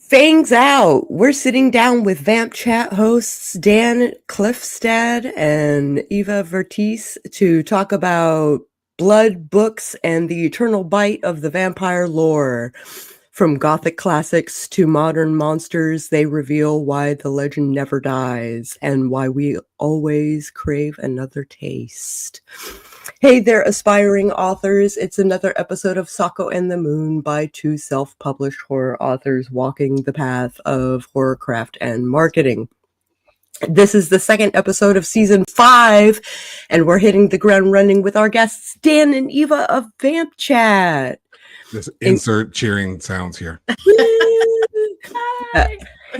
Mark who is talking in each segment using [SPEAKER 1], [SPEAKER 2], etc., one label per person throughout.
[SPEAKER 1] Fangs out. We're sitting down with VampChat hosts Dan Cliffstad and Eva Vertice to talk about blood, books, and the eternal bite of the vampire lore. From gothic classics to modern monsters, they reveal why the legend never dies and why we always crave another taste. Hey there, aspiring authors. It's another episode of Sako and the Moon by two self-published horror authors walking the path of horrorcraft and marketing. This is the second episode of season 5, and we're hitting the ground running with our guests, Dan and Eva of VampChat.
[SPEAKER 2] Just insert cheering sounds here.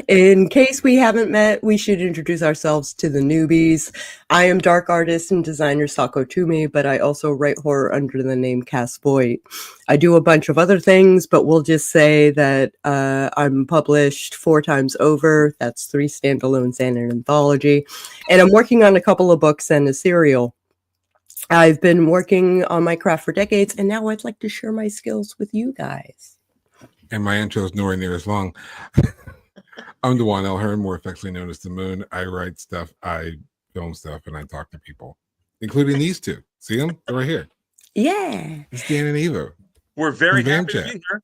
[SPEAKER 1] In case we haven't met, we should introduce ourselves to the newbies. I am dark artist and designer Sako Toomey, but I also write horror under the name Cass Voight. I do a bunch of other things, but we'll just say that I'm published 4 times over. That's 3 standalones and an anthology. And I'm working on a couple of books and a serial. I've been working on my craft for decades, and now I'd like to share my skills with you guys.
[SPEAKER 2] And my intro is nowhere near as long. I'm Dewan L. Hearn, more affectionately known as The Moon. I write stuff, I film stuff, and I talk to people, including these two. See them? They're right here.
[SPEAKER 1] Yeah.
[SPEAKER 2] It's Dan and Eva.
[SPEAKER 3] We're very happy to be here.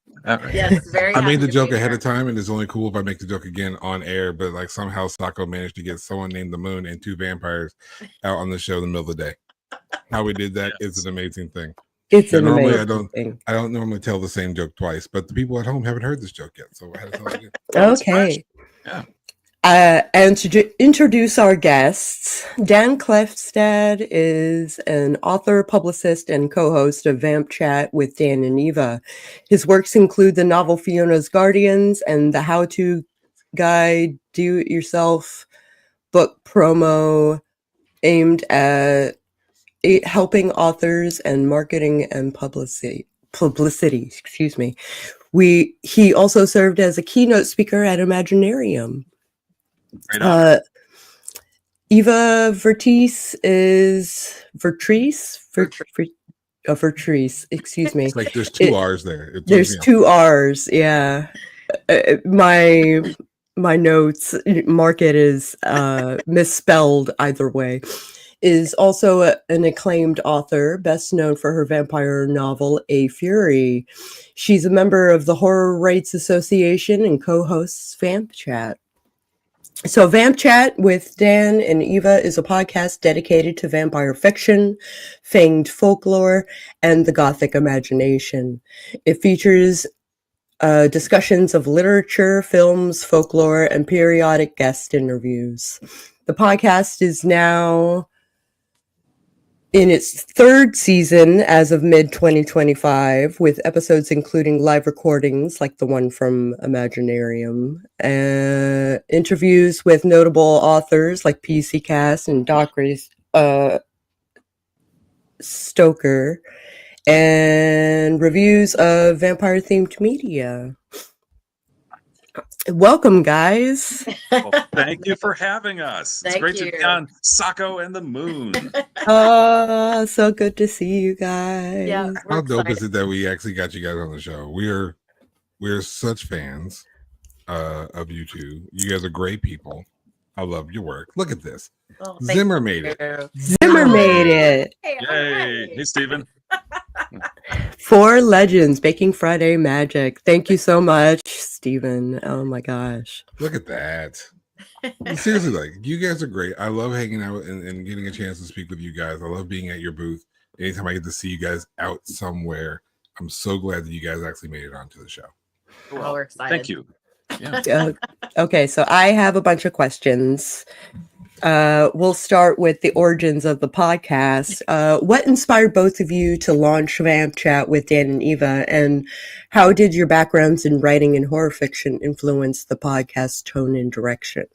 [SPEAKER 4] Yes, very
[SPEAKER 2] I made the joke ahead
[SPEAKER 4] here.
[SPEAKER 2] of time, and it's only cool if I make the joke again on air, but like somehow Sako managed to get someone named The Moon and 2 vampires out on the show in the middle of the day. How we did that is an amazing thing.
[SPEAKER 1] It's an
[SPEAKER 2] normally
[SPEAKER 1] amazing thing.
[SPEAKER 2] I don't normally tell the same joke twice, but the people at home haven't heard this joke yet, so I had to tell it again.
[SPEAKER 1] Okay. And to introduce our guests, Dan Cliffstad is an author, publicist, and co-host of VampChat with Dan and Eva. His works include the novel Fiona's Guardians and the how-to guide do-it-yourself book promo aimed at helping authors and marketing and publicity. Excuse me. He also served as a keynote speaker at Imaginarium. Eva Vertice is Vertrice, excuse me.
[SPEAKER 2] It's like there's 2 R's there.
[SPEAKER 1] There's 2 R's, yeah. My notes mark it is misspelled either way. Is also an acclaimed author, best known for her vampire novel, A Fury. She's a member of the Horror Rights Association and co-hosts VampChat. So VampChat with Dan and Eva is a podcast dedicated to vampire fiction, fanged folklore, and the Gothic imagination. It features discussions of literature, films, folklore, and periodic guest interviews. The podcast is now in its 3rd season as of mid-2025, with episodes including live recordings like the one from Imaginarium, interviews with notable authors like PC Cass and Dockery Stoker, and reviews of vampire-themed media. Welcome, guys.
[SPEAKER 3] Well, thank you for having us. It's great to be on Sako and the Moon.
[SPEAKER 1] Oh, so good to see you guys.
[SPEAKER 4] Yeah,
[SPEAKER 2] How dope is it that we actually got you guys on the show? We're such fans of you two. You guys are great people. I love your work. Look at this.
[SPEAKER 4] Oh,
[SPEAKER 2] Zimmer made it.
[SPEAKER 1] Zimmer made it.
[SPEAKER 4] Hey,
[SPEAKER 3] Yay. Hey, Steven.
[SPEAKER 1] 4 legends making Friday magic. Thank you so much, Steven. Oh my gosh.
[SPEAKER 2] Look at that. Seriously, like, you guys are great. I love hanging out and getting a chance to speak with you guys. I love being at your booth. Anytime I get to see you guys out somewhere, I'm so glad that you guys actually made it onto the show.
[SPEAKER 4] Well, we're excited.
[SPEAKER 3] Thank you. Yeah.
[SPEAKER 1] Okay, so I have a bunch of questions. We'll start with the origins of the podcast. What inspired both of you to launch VampChat with Dan and Eva, and how did your backgrounds in writing and horror fiction influence the podcast tone and direction?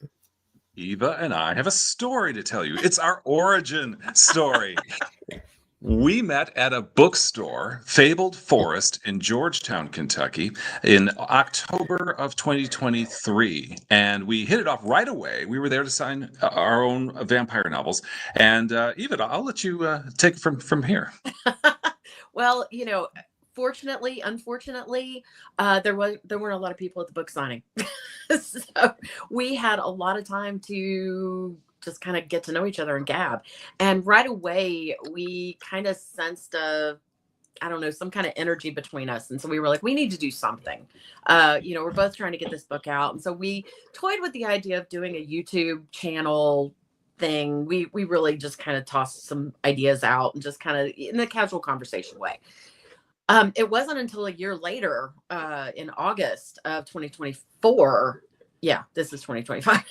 [SPEAKER 3] Eva and I have a story to tell you. It's our origin story. We met at a bookstore, Fabled Forest in Georgetown, Kentucky, in October of 2023. And we hit it off right away. We were there to sign our own vampire novels. And Eva, I'll let you take it from here.
[SPEAKER 4] Well, unfortunately, there weren't a lot of people at the book signing. So we had a lot of time to just kind of get to know each other and gab. And right away, we kind of sensed some kind of energy between us. And so we were like, we need to do something. We're both trying to get this book out. And so we toyed with the idea of doing a YouTube channel thing. We really just kind of tossed some ideas out and just kind of in a casual conversation way. It wasn't until a year later, in August of 2024, this is 2025,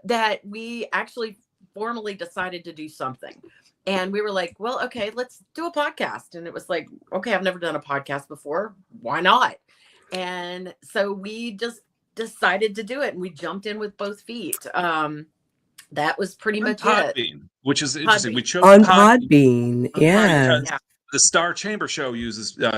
[SPEAKER 4] that we actually formally decided to do something. And we were like, well, okay, let's do a podcast. And it was like, okay, I've never done a podcast before. Why not? And so we just decided to do it. And we jumped in with both feet. That was pretty much it.
[SPEAKER 3] Which is interesting. We chose
[SPEAKER 1] on Podbean. Yeah.
[SPEAKER 3] The Star Chamber show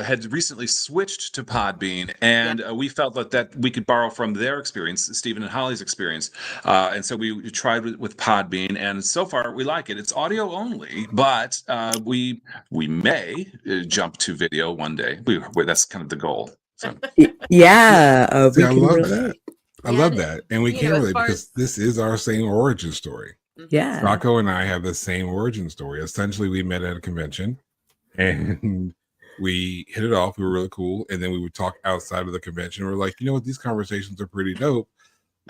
[SPEAKER 3] had recently switched to Podbean, and we felt that we could borrow from their experience, Stephen and Holly's experience, and so we tried with Podbean, and so far we like it. It's audio only, but we may jump to video one day. That's kind of the goal. So.
[SPEAKER 1] Yeah,
[SPEAKER 2] I love that. I love that, and we can relate because this is our same origin story.
[SPEAKER 1] Yeah,
[SPEAKER 2] Sako and I have the same origin story. Essentially, we met at a convention. And we hit it off. We were really cool. And then we would talk outside of the convention. We're like, you know what? These conversations are pretty dope.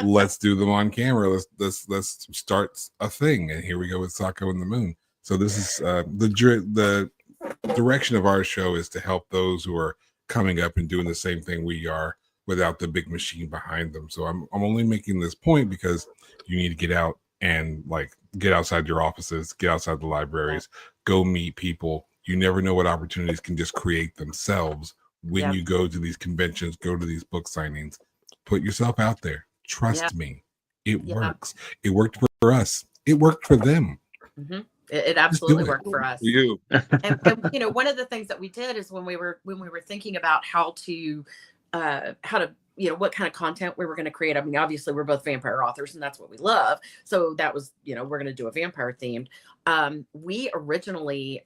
[SPEAKER 2] Let's do them on camera. Let's start a thing. And here we go with Sako and the Moon. So this is the direction of our show is to help those who are coming up and doing the same thing we are without the big machine behind them. So I'm only making this point because you need to get out and get outside your offices, get outside the libraries, go meet people. You never know what opportunities can just create themselves when you go to these conventions, go to these book signings. Put yourself out there. Trust me, it works. It worked for us. It worked for them.
[SPEAKER 4] Mm-hmm. It absolutely worked for us.
[SPEAKER 2] You.
[SPEAKER 4] And one of the things that we did is when we were thinking about how to what kind of content we were going to create. I mean, obviously we're both vampire authors and that's what we love. So that was, we're going to do a vampire themed. We originally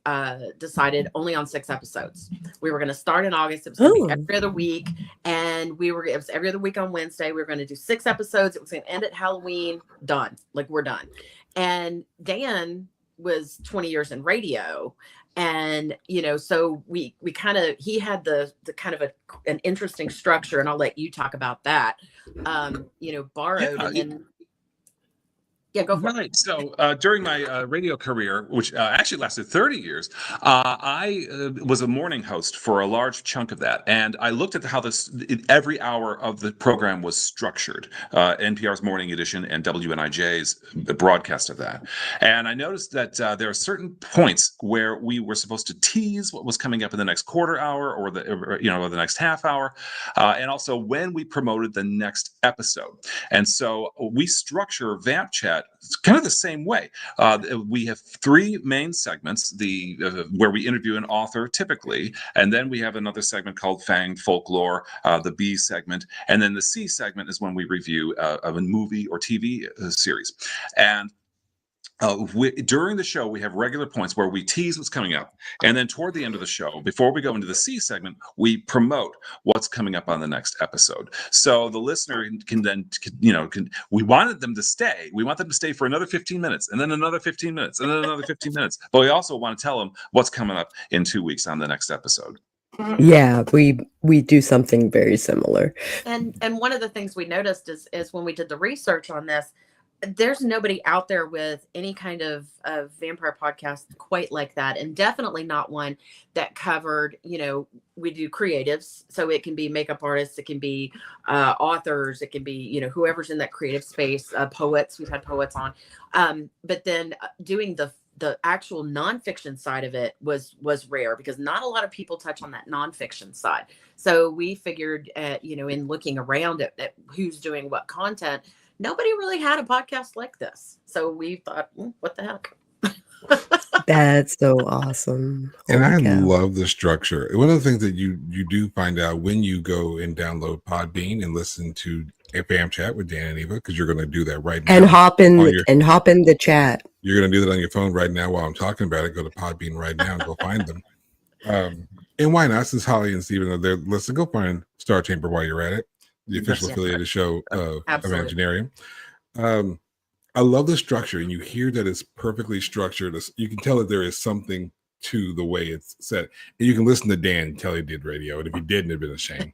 [SPEAKER 4] decided only on 6 episodes. We were going to start in August. It was going to be every other week. And it was every other week on Wednesday. We were going to do 6 episodes. It was going to end at Halloween. Done. We're done. And Dan was 20 years in radio. And, so we kind of, he had the kind of an interesting structure, and I'll let you talk about that, borrowed and then. Yeah, go for it.
[SPEAKER 3] Right. So during my radio career, which actually lasted 30 years, I was a morning host for a large chunk of that. And I looked at how every hour of the program was structured, NPR's Morning Edition and WNIJ's broadcast of that. And I noticed that there are certain points where we were supposed to tease what was coming up in the next quarter hour or the next half hour, and also when we promoted the next episode. And so we structure VampChat kind of the same way. We have 3 main segments, where we interview an author typically, and then we have another segment called Fanged Folklore, the B segment, and then the C segment is when we review of a movie or TV series. And during the show, we have regular points where we tease what's coming up. And then toward the end of the show, before we go into the C segment, we promote what's coming up on the next episode. So the listener we wanted them to stay. We want them to stay for another 15 minutes and then another 15 minutes and then another 15 minutes. But we also want to tell them what's coming up in 2 weeks on the next episode.
[SPEAKER 1] Yeah, we do something very similar.
[SPEAKER 4] And one of the things we noticed is when we did the research on this, there's nobody out there with any kind of vampire podcast quite like that. And definitely not one that covered, we do creatives. So it can be makeup artists, it can be authors, it can be, whoever's in that creative space, poets, we've had poets on. But then doing the actual nonfiction side of it was rare because not a lot of people touch on that nonfiction side. So we figured, in looking around at who's doing what content, nobody really had a podcast like this. So we thought, what the heck?
[SPEAKER 1] That's so awesome.
[SPEAKER 2] And I love the structure. One of the things that you do find out when you go and download Podbean and listen to a VampChat with Dan and Eva, because you're going to do that right now.
[SPEAKER 1] And hop in the chat.
[SPEAKER 2] You're going to do that on your phone right now while I'm talking about it. Go to Podbean right now and go find them. And why not? Since Holly and Steven are there, listen, go find Star Chamber while you're at it, the official affiliated show of Imaginarium. I love the structure, and you hear that it's perfectly structured. You can tell that there is something to the way it's set. And you can listen to Dan tell he did radio, and if he didn't, it'd been a shame.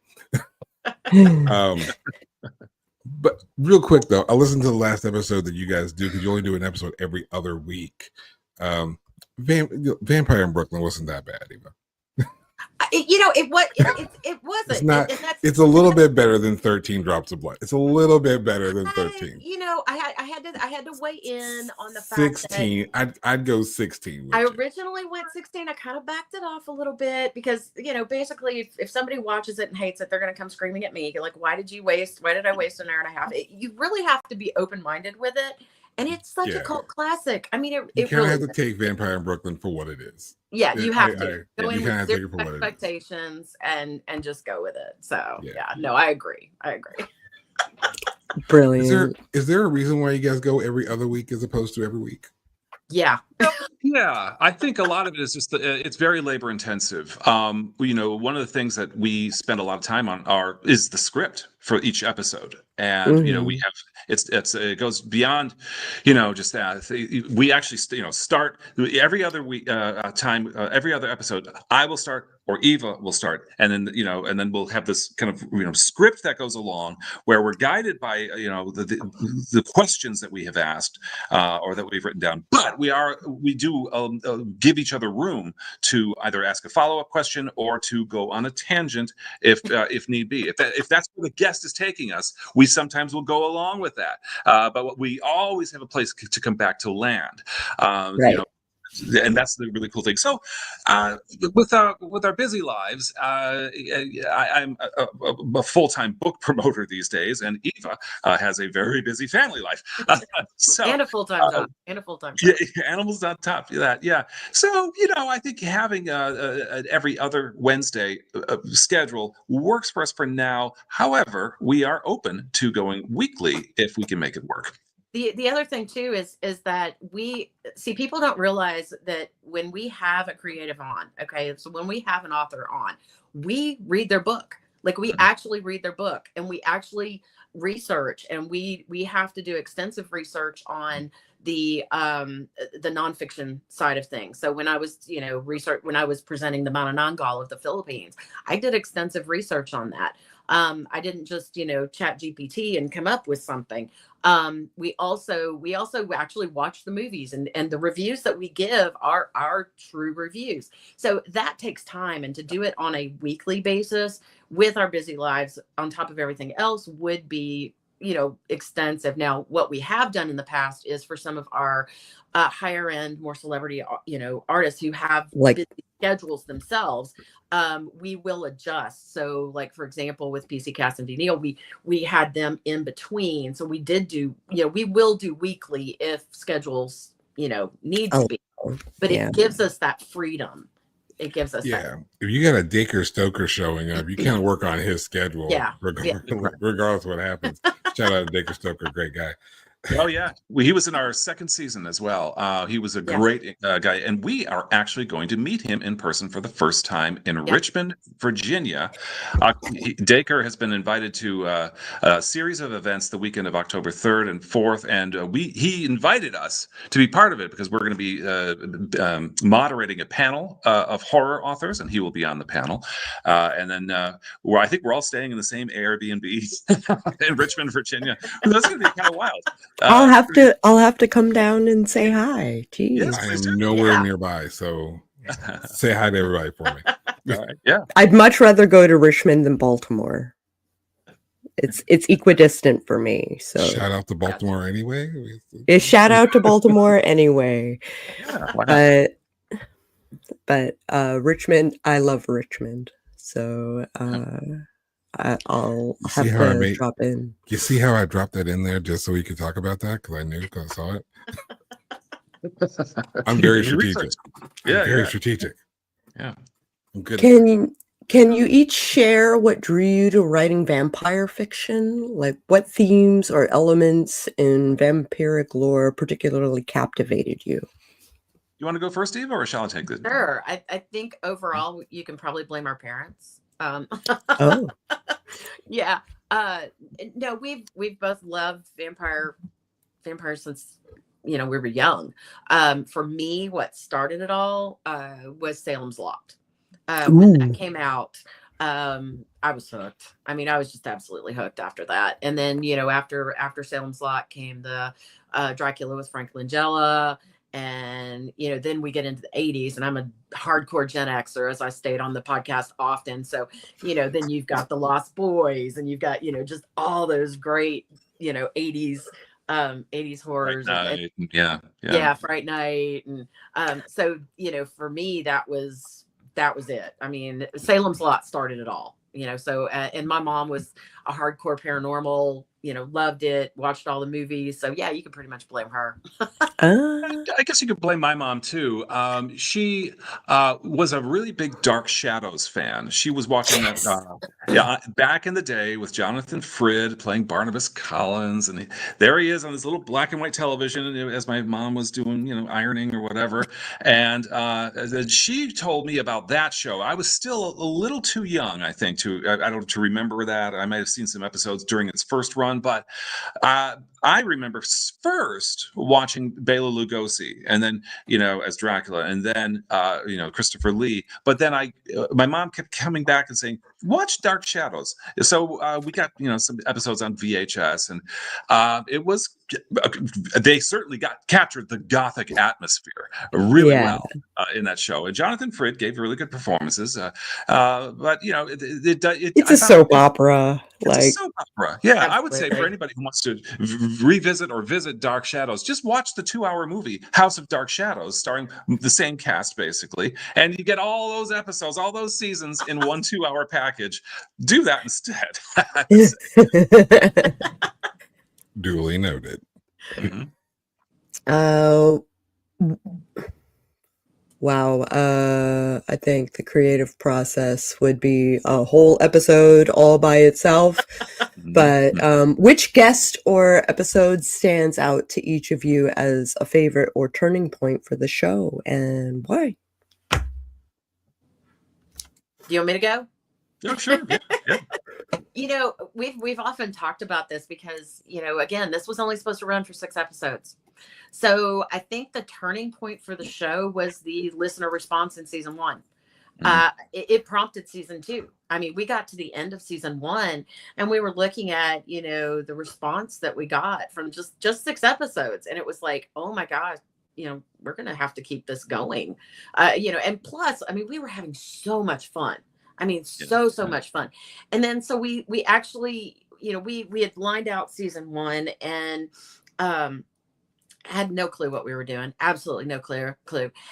[SPEAKER 2] But real quick though, I listened to the last episode that you guys do, because you only do an episode every other week. Vampire in Brooklyn wasn't that bad, Eva.
[SPEAKER 4] It wasn't.
[SPEAKER 2] It's not. It's a little bit better than 13 Drops of Blood. It's a little bit better than 13.
[SPEAKER 4] I had to weigh in on the fact
[SPEAKER 2] 16. I'd go 16.
[SPEAKER 4] I originally went 16. I kind of backed it off a little bit because basically, if somebody watches it and hates it, they're going to come screaming at me like, "Why did I waste an hour and a half?" You really have to be open-minded with it. And it's such a cult classic. I mean, you
[SPEAKER 2] kind of have to take Vampire in Brooklyn for what it is.
[SPEAKER 4] Yeah, you have to go in with different expectations and just go with it. So no, I agree.
[SPEAKER 1] Brilliant.
[SPEAKER 2] Is there a reason why you guys go every other week as opposed to every week?
[SPEAKER 4] Yeah.
[SPEAKER 3] Yeah, I think a lot of it is just it's very labor intensive. One of the things that we spend a lot of time on is the script for each episode, and we have it goes beyond just that. We actually start every other week every other episode. I will start, or Eva will start, and then we'll have this kind of script that goes along where we're guided by the questions that we have asked or that we've written down. But we do give each other room to either ask a follow-up question or to go on a tangent if need be. If that's where the guest is taking us, we sometimes will go along with that. But we always have a place to come back to land.
[SPEAKER 1] Right.
[SPEAKER 3] And that's the really cool thing. So, with our busy lives, I'm a full-time book promoter these days, and Eva has a very busy family life.
[SPEAKER 4] And a full-time job.
[SPEAKER 3] Yeah, animals on top of that. Yeah. So, I think having an every other Wednesday schedule works for us for now. However, we are open to going weekly if we can make it work.
[SPEAKER 4] The other thing too is that we see, people don't realize that when we have a creative on, so when we have an author on, we read their book. Like we actually read their book, and we actually research, and we have to do extensive research on the nonfiction side of things. So when I was when I was presenting the Manananggal of the Philippines, I did extensive research on that. I didn't just chat GPT and come up with something. We also actually watch the movies, and the reviews that we give are our true reviews. So that takes time, and to do it on a weekly basis with our busy lives on top of everything else would be extensive. Now, what we have done in the past is for some of our higher end, more celebrity artists who have busy schedules themselves, we will adjust. So like, for example, with PC Cass and D Neal, we had them in between. So we did do, we will do weekly if schedules, need to be, but it gives us that freedom. It gives us that.
[SPEAKER 2] If you got a Dacre Stoker showing up, you can't work on his schedule. Regardless of what happens. Shout out to Dacre Stoker, great guy.
[SPEAKER 3] Oh yeah, he was in our second season as well. He was a great guy, and we are actually going to meet him in person for the first time in Richmond, Virginia. Dacre has been invited to a series of events the weekend of October 3rd and 4th, and he invited us to be part of it because we're going to be moderating a panel of horror authors, and he will be on the panel. And then I think we're all staying in the same Airbnb in Richmond, Virginia. That's going to be kind of wild.
[SPEAKER 1] I'll have to come down and say hi. Jeez.
[SPEAKER 3] Yes,
[SPEAKER 2] I am nowhere nearby, so say hi to everybody for me.
[SPEAKER 3] All right. Yeah,
[SPEAKER 1] I'd much rather go to Richmond than Baltimore. It's equidistant for me. So
[SPEAKER 2] shout out to Baltimore anyway.
[SPEAKER 1] Shout out to Baltimore anyway. But Richmond, I love Richmond. So I'll have to drop in.
[SPEAKER 2] You see how I dropped that in there just so we could talk about that because I knew because I saw it. I'm very strategic. Strategic.
[SPEAKER 3] Yeah.
[SPEAKER 2] I'm good.
[SPEAKER 1] Can you each share what drew you to writing vampire fiction? Like what themes or elements in vampiric lore particularly captivated you?
[SPEAKER 3] You want to go first, Eva, or shall I take it?
[SPEAKER 4] Sure. I think overall you can probably blame our parents.
[SPEAKER 1] Oh,
[SPEAKER 4] Yeah. No, we've both loved vampires since we were young. For me, what started it all was Salem's Lot. When that
[SPEAKER 1] ooh,
[SPEAKER 4] came out, I was hooked. I mean, I was just absolutely hooked after that. And then after Salem's Lot came the Dracula with Frank Langella. And then we get into the 80s, and I'm a hardcore Gen Xer, as I state on the podcast often. So then you've got the Lost Boys, and you've got just all those great 80s horrors.
[SPEAKER 3] Fright Night. Yeah.
[SPEAKER 4] Fright Night. And so for me, that was it. I mean, Salem's Lot started it all. So and my mom was a hardcore paranormal, loved it, watched all the movies. So yeah, you can pretty much blame her.
[SPEAKER 3] I guess you could blame my mom too. She was a really big Dark Shadows fan. She was watching that back in the day with Jonathan Frid playing Barnabas Collins, and there he is on this little black and white television as my mom was doing ironing or whatever. And she told me about that show. I was still a little too young, I think, to remember that. I might have seen some episodes during its first run, but I remember first watching Bela Lugosi, and then as Dracula, and then Christopher Lee. But then my mom kept coming back and saying, "Watch Dark Shadows." So we got some episodes on VHS, and it was they certainly captured the gothic atmosphere really well in that show. And Jonathan Frid gave really good performances, but
[SPEAKER 1] it's a soap opera.
[SPEAKER 3] It's a soap opera. Yeah,
[SPEAKER 4] Absolutely.
[SPEAKER 3] I would say for anybody who wants to revisit or visit Dark Shadows, just watch the 2-hour movie House of Dark Shadows, starring the same cast basically, and you get all those episodes, all those seasons in one 2-hour package. Do that instead.
[SPEAKER 2] Duly noted.
[SPEAKER 3] Mm-hmm.
[SPEAKER 1] Wow. I think the creative process would be a whole episode all by itself. But which guest or episode stands out to each of you as a favorite or turning point for the show, and why?
[SPEAKER 4] Do you want me to go?
[SPEAKER 3] Oh, sure. Yeah.
[SPEAKER 4] We've often talked about this because, again, this was only supposed to run for 6 episodes. So I think the turning point for the show was the listener response in season 1. It prompted season 2. I mean, we got to the end of season 1 and we were looking at, the response that we got from just 6 episodes. And it was like, oh my gosh, we're going to have to keep this going. And plus, I mean, we were having so much fun. I mean, so much fun. And then, so we actually, we had lined out season 1 and, had no clue what we were doing. Absolutely no clue.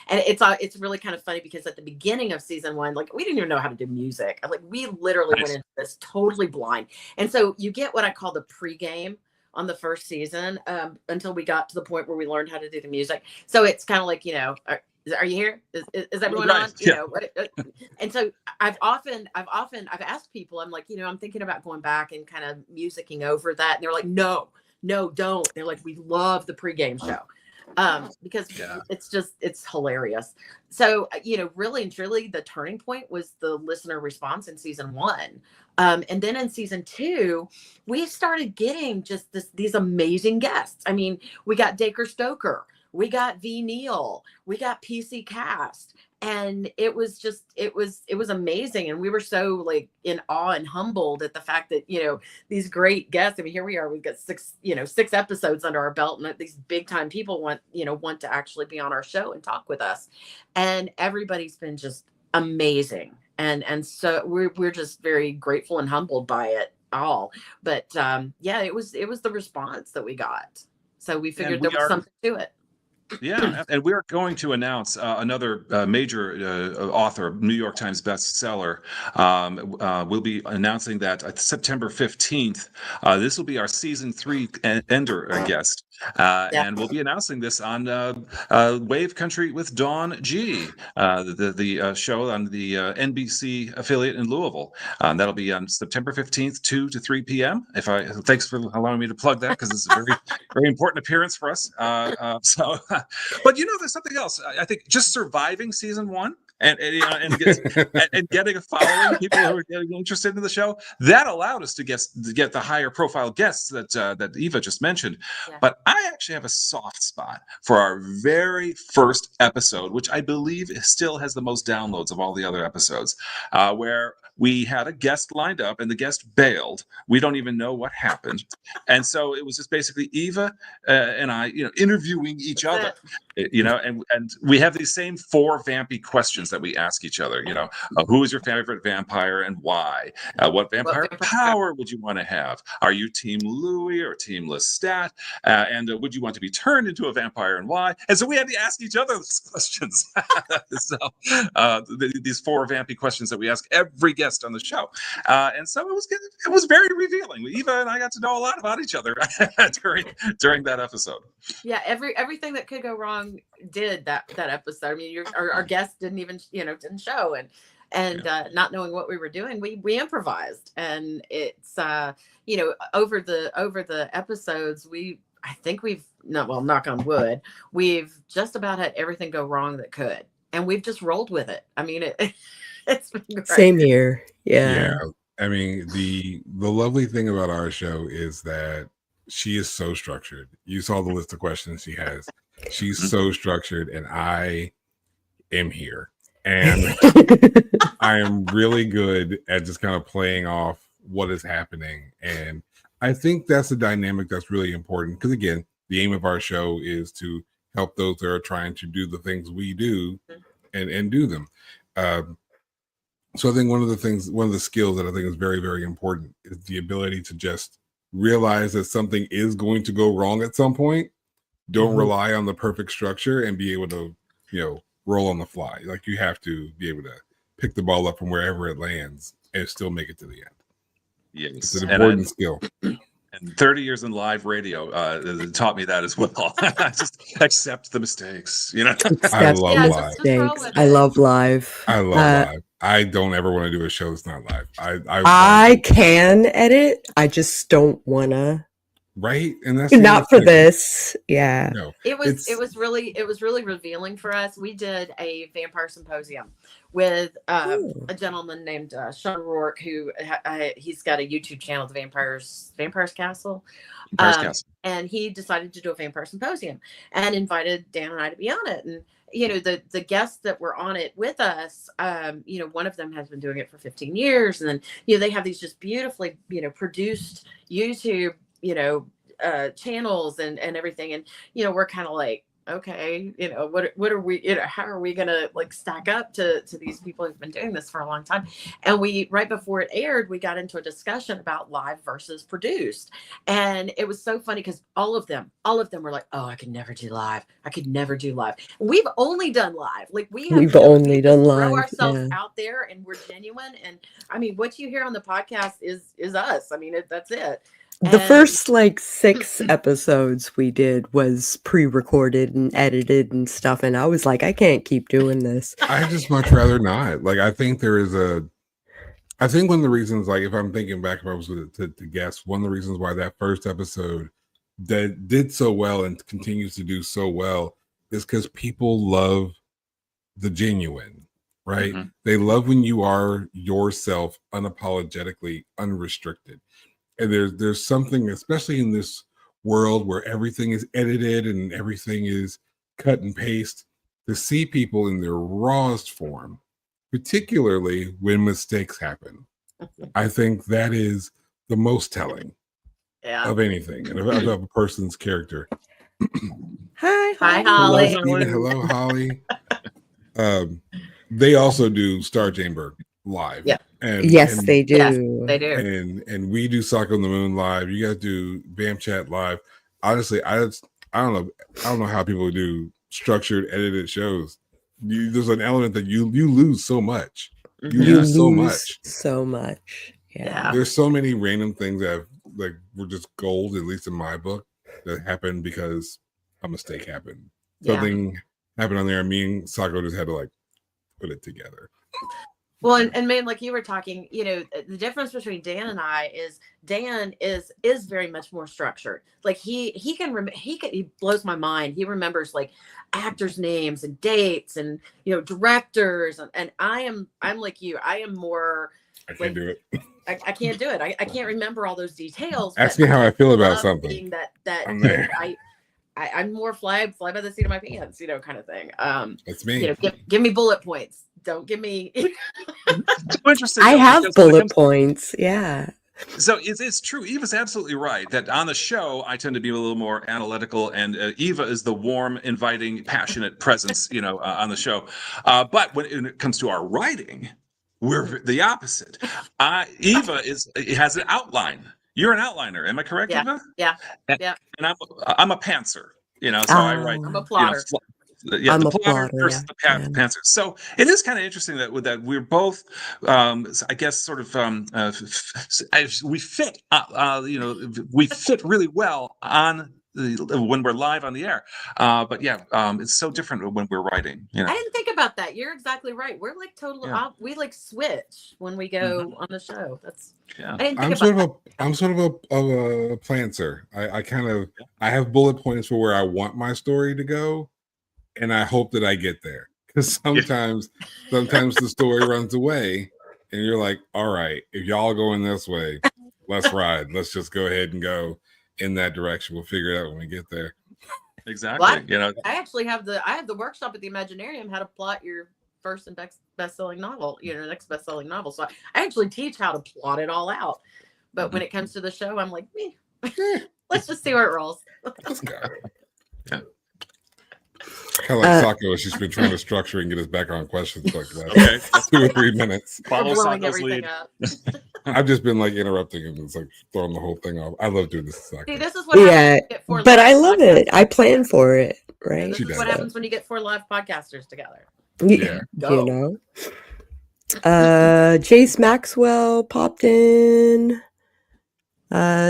[SPEAKER 4] And it's really kind of funny because at the beginning of season 1, like, we didn't even know how to do music. Like, we literally went into this totally blind. And so you get what I call the pregame on the first season, until we got to the point where we learned how to do the music. So it's kind of like, are you here? Is everyone on? And so I've asked people, I'm like, I'm thinking about going back and kind of musicking over that. And they're like, no, don't. They're like, we love the pregame show. Because it's hilarious. So, really and truly the turning point was the listener response in season 1. And then in season 2, we started getting just these amazing guests. I mean, we got Dacre Stoker, we got V. Neal, we got PC Cast, and it was amazing. And we were so like in awe and humbled at the fact that, these great guests, I mean, here we are, we've got 6 episodes under our belt, and these big time people want to actually be on our show and talk with us. And everybody's been just amazing. And so we're just very grateful and humbled by it all. But it was the response that we got. So we figured there was something to it.
[SPEAKER 3] Yeah, and we're going to announce another major author, New York Times bestseller. We'll be announcing that September 15th. This will be our season 3 ender guest. And we'll be announcing this on Wave Country with Dawn G, the show on the NBC affiliate in Louisville. That'll be on September 15th, 2 to 3 p.m. Thanks for allowing me to plug that, because it's a very, very important appearance for us. So But there's something else. I think just surviving season 1 and getting a following, people who are getting interested in the show, that allowed us to get the higher profile guests that Eva just mentioned.
[SPEAKER 4] Yeah.
[SPEAKER 3] But I actually have a soft spot for our very first episode, which I believe still has the most downloads of all the other episodes, where we had a guest lined up and the guest bailed. We don't even know what happened. And so it was just basically Eva and I, interviewing each other, and we have these same 4 vampy questions that we ask each other. Who is your favorite vampire and why? What vampire power would you want to have? Are you Team Louis or Team Lestat? And would you want to be turned into a vampire and why? And so we had to ask each other these questions. So these 4 vampy questions that we ask every guest on the show. And so it was very revealing. Eva and I got to know a lot about each other during that episode.
[SPEAKER 4] Yeah, everything that could go wrong did that episode. I mean, our guest didn't even didn't show, and not knowing what we were doing, we improvised, and it's over the episodes I think we've knock on wood, we've just about had everything go wrong that could, and we've just rolled with it. I mean, it's been great.
[SPEAKER 1] Same here. Yeah.
[SPEAKER 2] I mean, the lovely thing about our show is that she is so structured. You saw the list of questions she has. She's so structured, and I am here. And I am really good at just kind of playing off what is happening. And I think that's a dynamic that's really important. Because again, the aim of our show is to help those that are trying to do the things we do and do them. So I think one of the skills that I think is very, very important is the ability to just realize that something is going to go wrong at some point. Don't rely on the perfect structure and be able to, roll on the fly. Like, you have to be able to pick the ball up from wherever it lands and still make it to the end.
[SPEAKER 3] Yes.
[SPEAKER 2] It's an important skill.
[SPEAKER 3] And 30 years in live radio taught me that as well. Just accept the mistakes.
[SPEAKER 2] I love live.
[SPEAKER 1] I love live.
[SPEAKER 2] I love live. I don't ever want to do a show that's not live.
[SPEAKER 1] I can edit. I just don't want to.
[SPEAKER 2] Right, and that's
[SPEAKER 1] not for this. Yeah,
[SPEAKER 2] no,
[SPEAKER 4] it was really revealing for us. We did a vampire symposium with a gentleman named Sean Rourke, who he's got a YouTube channel, the Vampires Castle. And he decided to do a vampire symposium and invited Dan and I to be on it. And the guests that were on it with us, one of them has been doing it for 15 years, and then they have these just beautifully produced YouTube channels and everything, and we're kind of like, okay, what are we, how are we gonna stack up to these people who've been doing this for a long time? And we, right before it aired, we got into a discussion about live versus produced, and it was so funny because all of them were like, oh, I could never do live. We've only done live. We've only done live. Throw ourselves out there, and we're genuine. And I mean, what you hear on the podcast is us. I mean, that's it.
[SPEAKER 1] The first 6 episodes we did was pre-recorded and edited and stuff, and I was like, I can't keep doing this.
[SPEAKER 2] I just much rather not. I think there is I think one of the reasons, if I'm thinking back, if I was to guess, one of the reasons why that first episode that did so well and continues to do so well is because people love the genuine, right? Mm-hmm. They love when you are yourself, unapologetically, unrestricted. And there's something, especially in this world where everything is edited and everything is cut and paste, to see people in their rawest form, particularly when mistakes happen. I think that is the most telling of anything, and of a person's character.
[SPEAKER 4] Hi, Holly.
[SPEAKER 2] Hello, Holly. They also do Star Chamber live.
[SPEAKER 4] Yeah.
[SPEAKER 1] Yes, they do.
[SPEAKER 4] Yes, they do.
[SPEAKER 2] And we do Sako on the Moon live. You guys do VampChat live. Honestly, I don't know how people do structured edited shows. There's an element that you lose so much. You lose so much.
[SPEAKER 1] Yeah.
[SPEAKER 2] There's so many random things that were just gold, at least in my book, that happened because a mistake happened. Something happened on there, and me and Sako just had to put it together.
[SPEAKER 4] Well, and man, like you were talking, the difference between Dan and I is Dan is very much more structured. Like he blows my mind. He remembers like actors' names and dates and directors, and I'm like you. I am more.
[SPEAKER 2] I can't do it.
[SPEAKER 4] I can't do it. I can't remember all those details.
[SPEAKER 2] Ask me how I feel about something.
[SPEAKER 4] Being that
[SPEAKER 2] I'm there.
[SPEAKER 4] I'm more fly by the seat of my pants, kind of thing.
[SPEAKER 2] That's me.
[SPEAKER 4] Give me bullet points. Don't give me.
[SPEAKER 3] So interesting.
[SPEAKER 1] I have bullet points. Yeah.
[SPEAKER 3] So it's true. Eva's absolutely right that on the show, I tend to be a little more analytical, and Eva is the warm, inviting, passionate presence, on the show. But when it comes to our writing, we're the opposite. Eva has an outline. You're an outliner. Am I correct, Eva?
[SPEAKER 4] Yeah.
[SPEAKER 3] And I'm a pantser, so I write.
[SPEAKER 4] I'm a plotter.
[SPEAKER 3] I'm the plotter versus the pantser. So it is kind of interesting that we're both, I guess, sort of we fit, we fit really well on when we're live on the air. But it's so different when we're writing.
[SPEAKER 4] I didn't think about that. You're exactly right. We're like totally we like switch when we go on the show. That's I didn't think
[SPEAKER 2] I'm sort of a plantser. I have bullet points for where I want my story to go, and I hope that I get there, because sometimes the story runs away and you're like, all right, if y'all going this way, let's ride. Let's just go ahead and go in that direction. We'll figure it out when we get there.
[SPEAKER 3] Exactly.
[SPEAKER 4] Well, I actually have the workshop at the Imaginarium how to plot your first and best-selling novel, next best-selling novel. So I actually teach how to plot it all out. But when it comes to the show, I'm like, let's just see where it rolls.
[SPEAKER 2] Let's go. Yeah. Kind of like Sako, she's been trying to structure and get us back on questions like that. 2 or 3 minutes.
[SPEAKER 3] Follow Sako's lead.
[SPEAKER 2] I've just been like interrupting him. It's like throwing the whole thing off. I love doing this.
[SPEAKER 4] See, this is what happens
[SPEAKER 1] but I love it. I plan for it, right?
[SPEAKER 4] This is what happens when you get 4 live podcasters together.
[SPEAKER 2] Yeah.
[SPEAKER 1] Jace Maxwell popped in.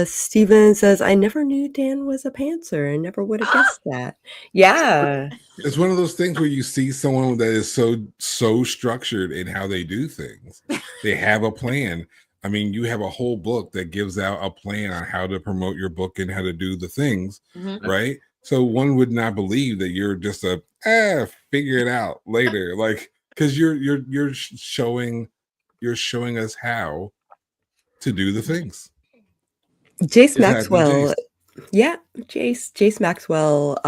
[SPEAKER 1] Steven says, I never knew Dan was a pantser. I never would have guessed that. Yeah.
[SPEAKER 2] It's one of those things where you see someone that is so structured in how they do things. They have a plan. I mean, you have a whole book that gives out a plan on how to promote your book and how to do the things, right? So one would not believe that you're just figure it out later, like, because you're showing us how to do the things.
[SPEAKER 1] Jace Maxwell, Jace Maxwell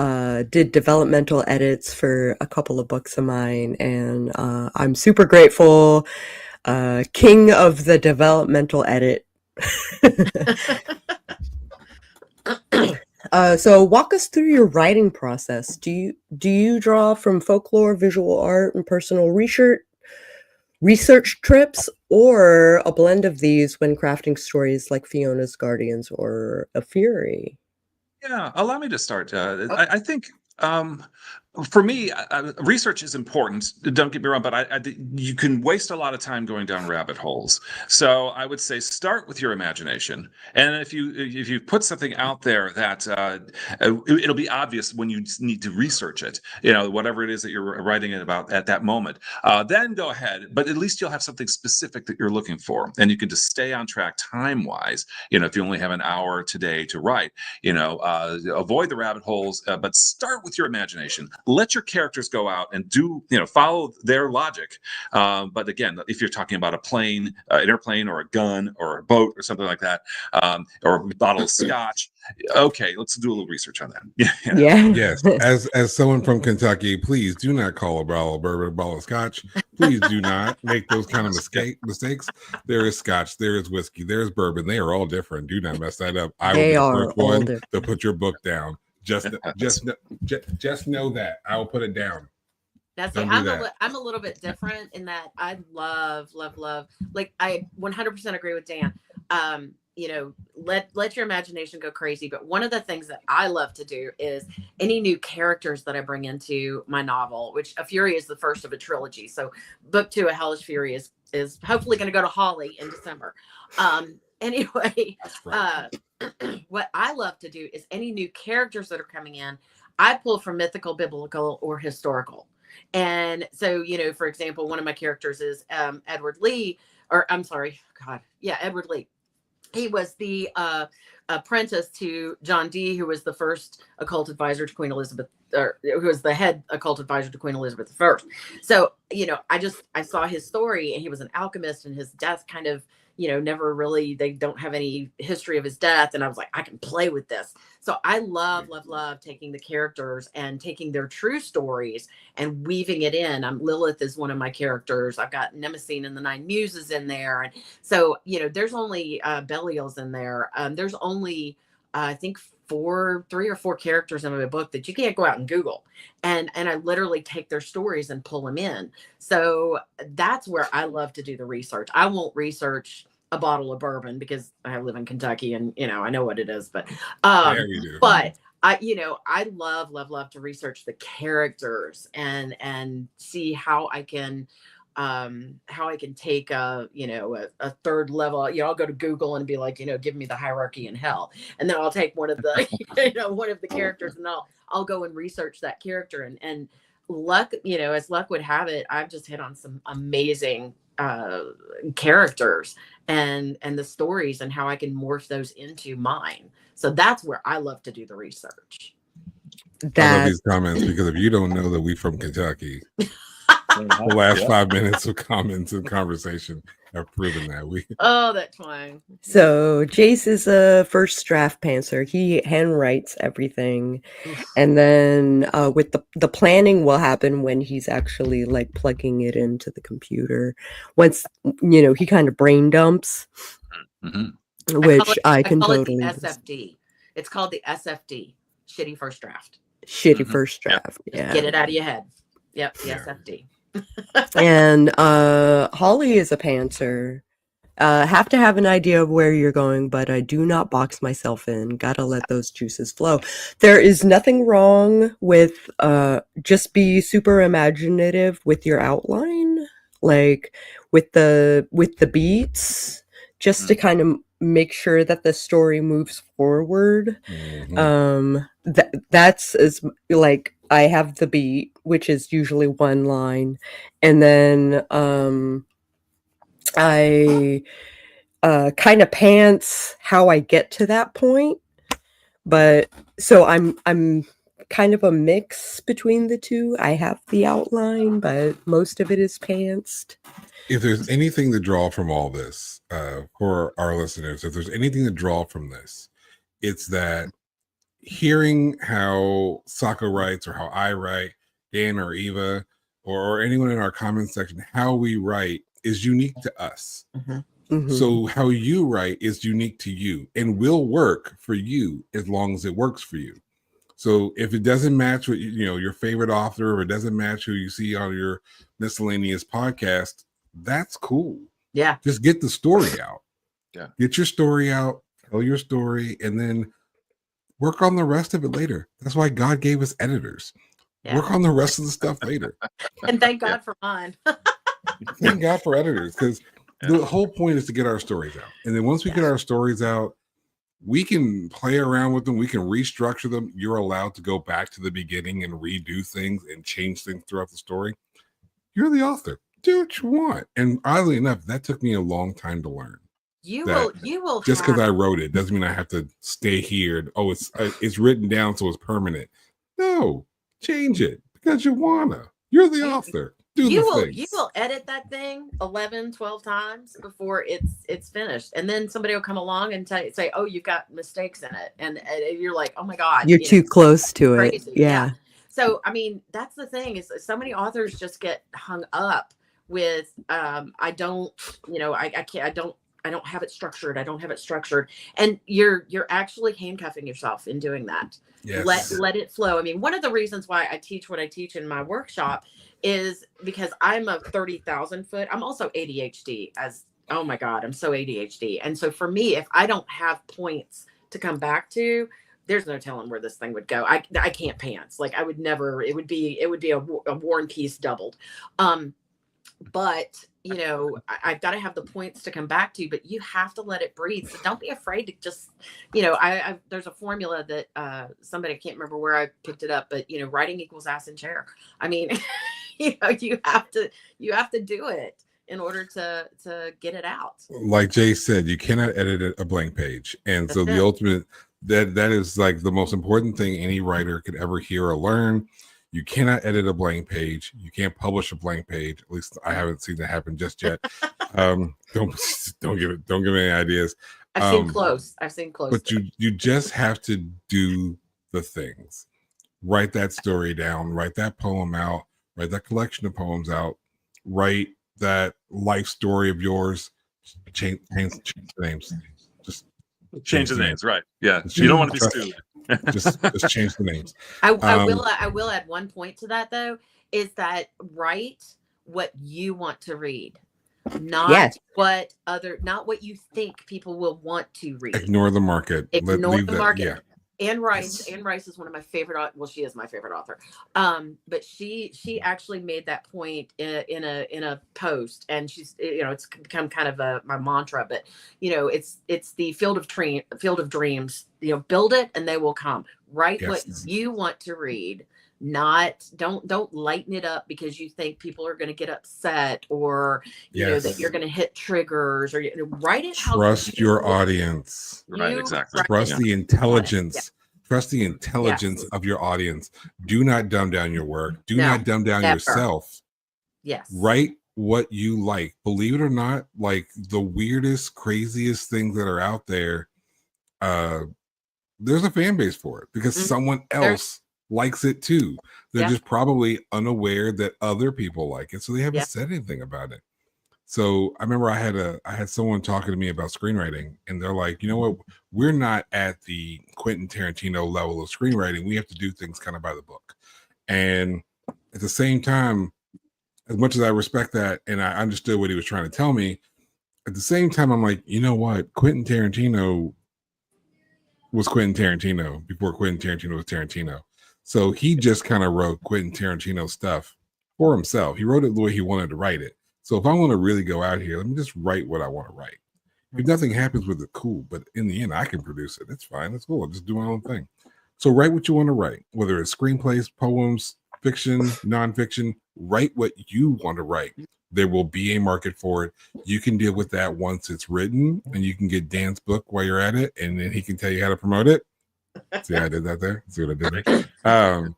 [SPEAKER 1] did developmental edits for a couple of books of mine, and I'm super grateful. King of the developmental edit. So walk us through your writing process. Do you draw from folklore, visual art, and personal research trips, or a blend of these when crafting stories like Fiona's Guardians or A Fury?
[SPEAKER 3] Yeah, allow me to start. I think for me, research is important. Don't get me wrong, but you can waste a lot of time going down rabbit holes. So I would say start with your imagination, and if you put something out there that it'll be obvious when you need to research it. Whatever it is that you're writing it about at that moment. Then go ahead, but at least you'll have something specific that you're looking for, and you can just stay on track time-wise. If you only have an hour today to write, avoid the rabbit holes, but start with your imagination. Let your characters go out and do, follow their logic. But again, if you're talking about a plane, airplane, or a gun, or a boat, or something like that, or a bottle of scotch, okay, let's do a little research on that.
[SPEAKER 1] Yeah.
[SPEAKER 2] Yes. As someone from Kentucky, please do not call a bottle of bourbon a bottle of scotch. Please do not make those kind of mistakes. There is scotch, there is whiskey, there is bourbon. They are all different. Do not mess that up. I will be the first one to put your book down. Just know that I will put it down.
[SPEAKER 4] Now, see, I'm a little bit different in that I love. Like, I 100% agree with Dan. Let your imagination go crazy. But one of the things that I love to do is any new characters that I bring into my novel, which A Fury is the first of a trilogy. So book 2, A Hellish Fury, is hopefully going to go to Holly in December. Anyway, what I love to do is any new characters that are coming in, I pull from mythical, biblical, or historical. And so, for example, one of my characters is Edward Lee, or I'm sorry, God, yeah, Edward Lee. He was the apprentice to John Dee, who was the first occult advisor to Queen Elizabeth, or who was the head occult advisor to Queen Elizabeth I. So, I saw his story, and he was an alchemist, and his death kind of, never really, they don't have any history of his death. And I was like, I can play with this. So I love taking the characters and taking their true stories and weaving it in. Lilith is one of my characters. I've got Nemesine and the Nine Muses in there. And so, there's only Belial's in there. There's only, I think, 3 or 4 characters in my book that you can't go out and Google. And I literally take their stories and pull them in. So that's where I love to do the research. I won't research a bottle of bourbon because I live in Kentucky and, I know what it is, but, but I love to research the characters and see how I can take a third level. I'll go to Google and be like, give me the hierarchy in hell. And then I'll take one of the, one of the characters, and I'll go and research that character. And luck, as luck would have it, I've just hit on some amazing characters and the stories and how I can morph those into mine. So that's where I love to do the research.
[SPEAKER 2] I love these comments because if you don't know that we from Kentucky, the last 5 minutes of comments and conversation have proven that
[SPEAKER 4] that's fine.
[SPEAKER 1] So Jace is a first draft pantser. He handwrites everything. And then with the planning will happen when he's actually like plugging it into the computer. Once, he kind of brain dumps, which I can totally.
[SPEAKER 4] It the SFD. It's called the SFD. Shitty first draft.
[SPEAKER 1] First draft.
[SPEAKER 4] Yep.
[SPEAKER 1] Yeah.
[SPEAKER 4] Get it out of your head. Yep. The SFD.
[SPEAKER 1] And Holly is a pantser. Have to have an idea of where you're going, but I do not box myself in. Gotta let those juices flow. There is nothing wrong with just be super imaginative with your outline, like with the beats, just to kind of make sure that the story moves forward. That's as like I have the beat, which is usually one line, and then I kind of pants how I get to that point. But so I'm kind of a mix between the two. I have the outline, but most of it is pantsed.
[SPEAKER 2] If there's anything to draw from all this, for our listeners, if there's anything to draw from this, it's that hearing how Sako writes or how I write, Dan or Eva, or anyone in our comment section, how we write is unique to us. So how you write is unique to you and will work for you as long as it works for you. So if it doesn't match what your favorite author, or it doesn't match who you see on your miscellaneous podcast, that's cool.
[SPEAKER 4] Yeah.
[SPEAKER 2] Just get the story out.
[SPEAKER 3] Yeah.
[SPEAKER 2] Get your story out, tell your story, and then work on the rest of it later. That's why God gave us editors. Yeah. Work on the rest of the stuff later.
[SPEAKER 4] And thank God for mine.
[SPEAKER 2] Thank God for editors, because the whole point is to get our stories out. And then once we get our stories out, we can play around with them. We can restructure them. You're allowed to go back to the beginning and redo things and change things throughout the story. You're the author. Do what you want. And oddly enough, that took me a long time to learn.
[SPEAKER 4] You will
[SPEAKER 2] just because I wrote it doesn't mean I have to stay here. Oh, it's written down, so it's permanent. No, change it because you wanna. You're the author. You
[SPEAKER 4] will edit that thing 11, 12 times before it's finished, and then somebody will come along and say, "Oh, you've got mistakes in it," and you're like, "Oh my God,
[SPEAKER 1] you're too close to it." Yeah.
[SPEAKER 4] So I mean, that's the thing is so many authors just get hung up with I don't have it structured. I don't have it structured. And you're actually handcuffing yourself in doing that.
[SPEAKER 2] Yes.
[SPEAKER 4] Let it flow. I mean, one of the reasons why I teach what I teach in my workshop is because I'm a 30,000 foot. I'm also ADHD oh my God, I'm so ADHD. And so for me, if I don't have points to come back to, there's no telling where this thing would go. I can't pants. Like I would never, it would be a War and Peace doubled. But I've got to have the points to come back to, but you have to let it breathe. So don't be afraid to just, there's a formula that somebody, I can't remember where I picked it up, but writing equals ass in chair. I mean, you know, you have to do it in order to get it out.
[SPEAKER 2] Like Jay said, you cannot edit a blank page. And so
[SPEAKER 4] That's
[SPEAKER 2] the
[SPEAKER 4] it.
[SPEAKER 2] ultimate, that is like the most important thing any writer could ever hear or learn. You cannot edit a blank page. You can't publish a blank page. At least I haven't seen that happen just yet. Don't give me any ideas.
[SPEAKER 4] I've seen close.
[SPEAKER 2] But you just have to do the things. Write that story down. Write that poem out. Write that collection of poems out. Write that life story of yours. Change the names. Just
[SPEAKER 3] change the names, right? Yeah, you don't want to be sued.
[SPEAKER 2] just change the names.
[SPEAKER 4] I will add one point to that though, is that write what you want to read, not what you think people will want to read.
[SPEAKER 2] Ignore the market.
[SPEAKER 4] Ignore the market.
[SPEAKER 2] Yeah.
[SPEAKER 4] Anne Rice is one of my favorite. Well, she is my favorite author. But she actually made that point in a post, and she's, you know, it's become kind of my mantra. But you know, it's the field of dreams. You know, build it and they will come. Write what you want to read. Don't lighten it up because you think people are going to get upset, or you know that you're going to hit triggers, or write it.
[SPEAKER 2] Trust your audience.
[SPEAKER 3] Right, exactly.
[SPEAKER 2] Trust the intelligence. Trust the intelligence of your audience. Do not dumb down your work. Do not dumb down yourself.
[SPEAKER 4] Yes.
[SPEAKER 2] Write what you like. Believe it or not, like the weirdest, craziest things that are out there, there's a fan base for it because someone else likes it too. They're just probably unaware that other people like it, so they haven't said anything about it. So I remember I had someone talking to me about screenwriting, and they're like, you know what, we're not at the Quentin Tarantino level of screenwriting. We have to do things kind of by the book. And at the same time, as much as I respect that and I understood what he was trying to tell me, at the same time I'm like, you know what, Quentin Tarantino was Quentin Tarantino before Quentin Tarantino was Tarantino. So he just kind of wrote Quentin Tarantino stuff for himself. He wrote it the way he wanted to write it. So if I want to really go out here, let me just write what I want to write. If nothing happens with it, cool. But in the end, I can produce it. It's fine. It's cool. I'll just do my own thing. So write what you want to write, whether it's screenplays, poems, fiction, nonfiction. Write what you want to write. There will be a market for it. You can deal with that once it's written, and you can get Dan's book while you're at it, and then he can tell you how to promote it. See how I did that there? See what I did there?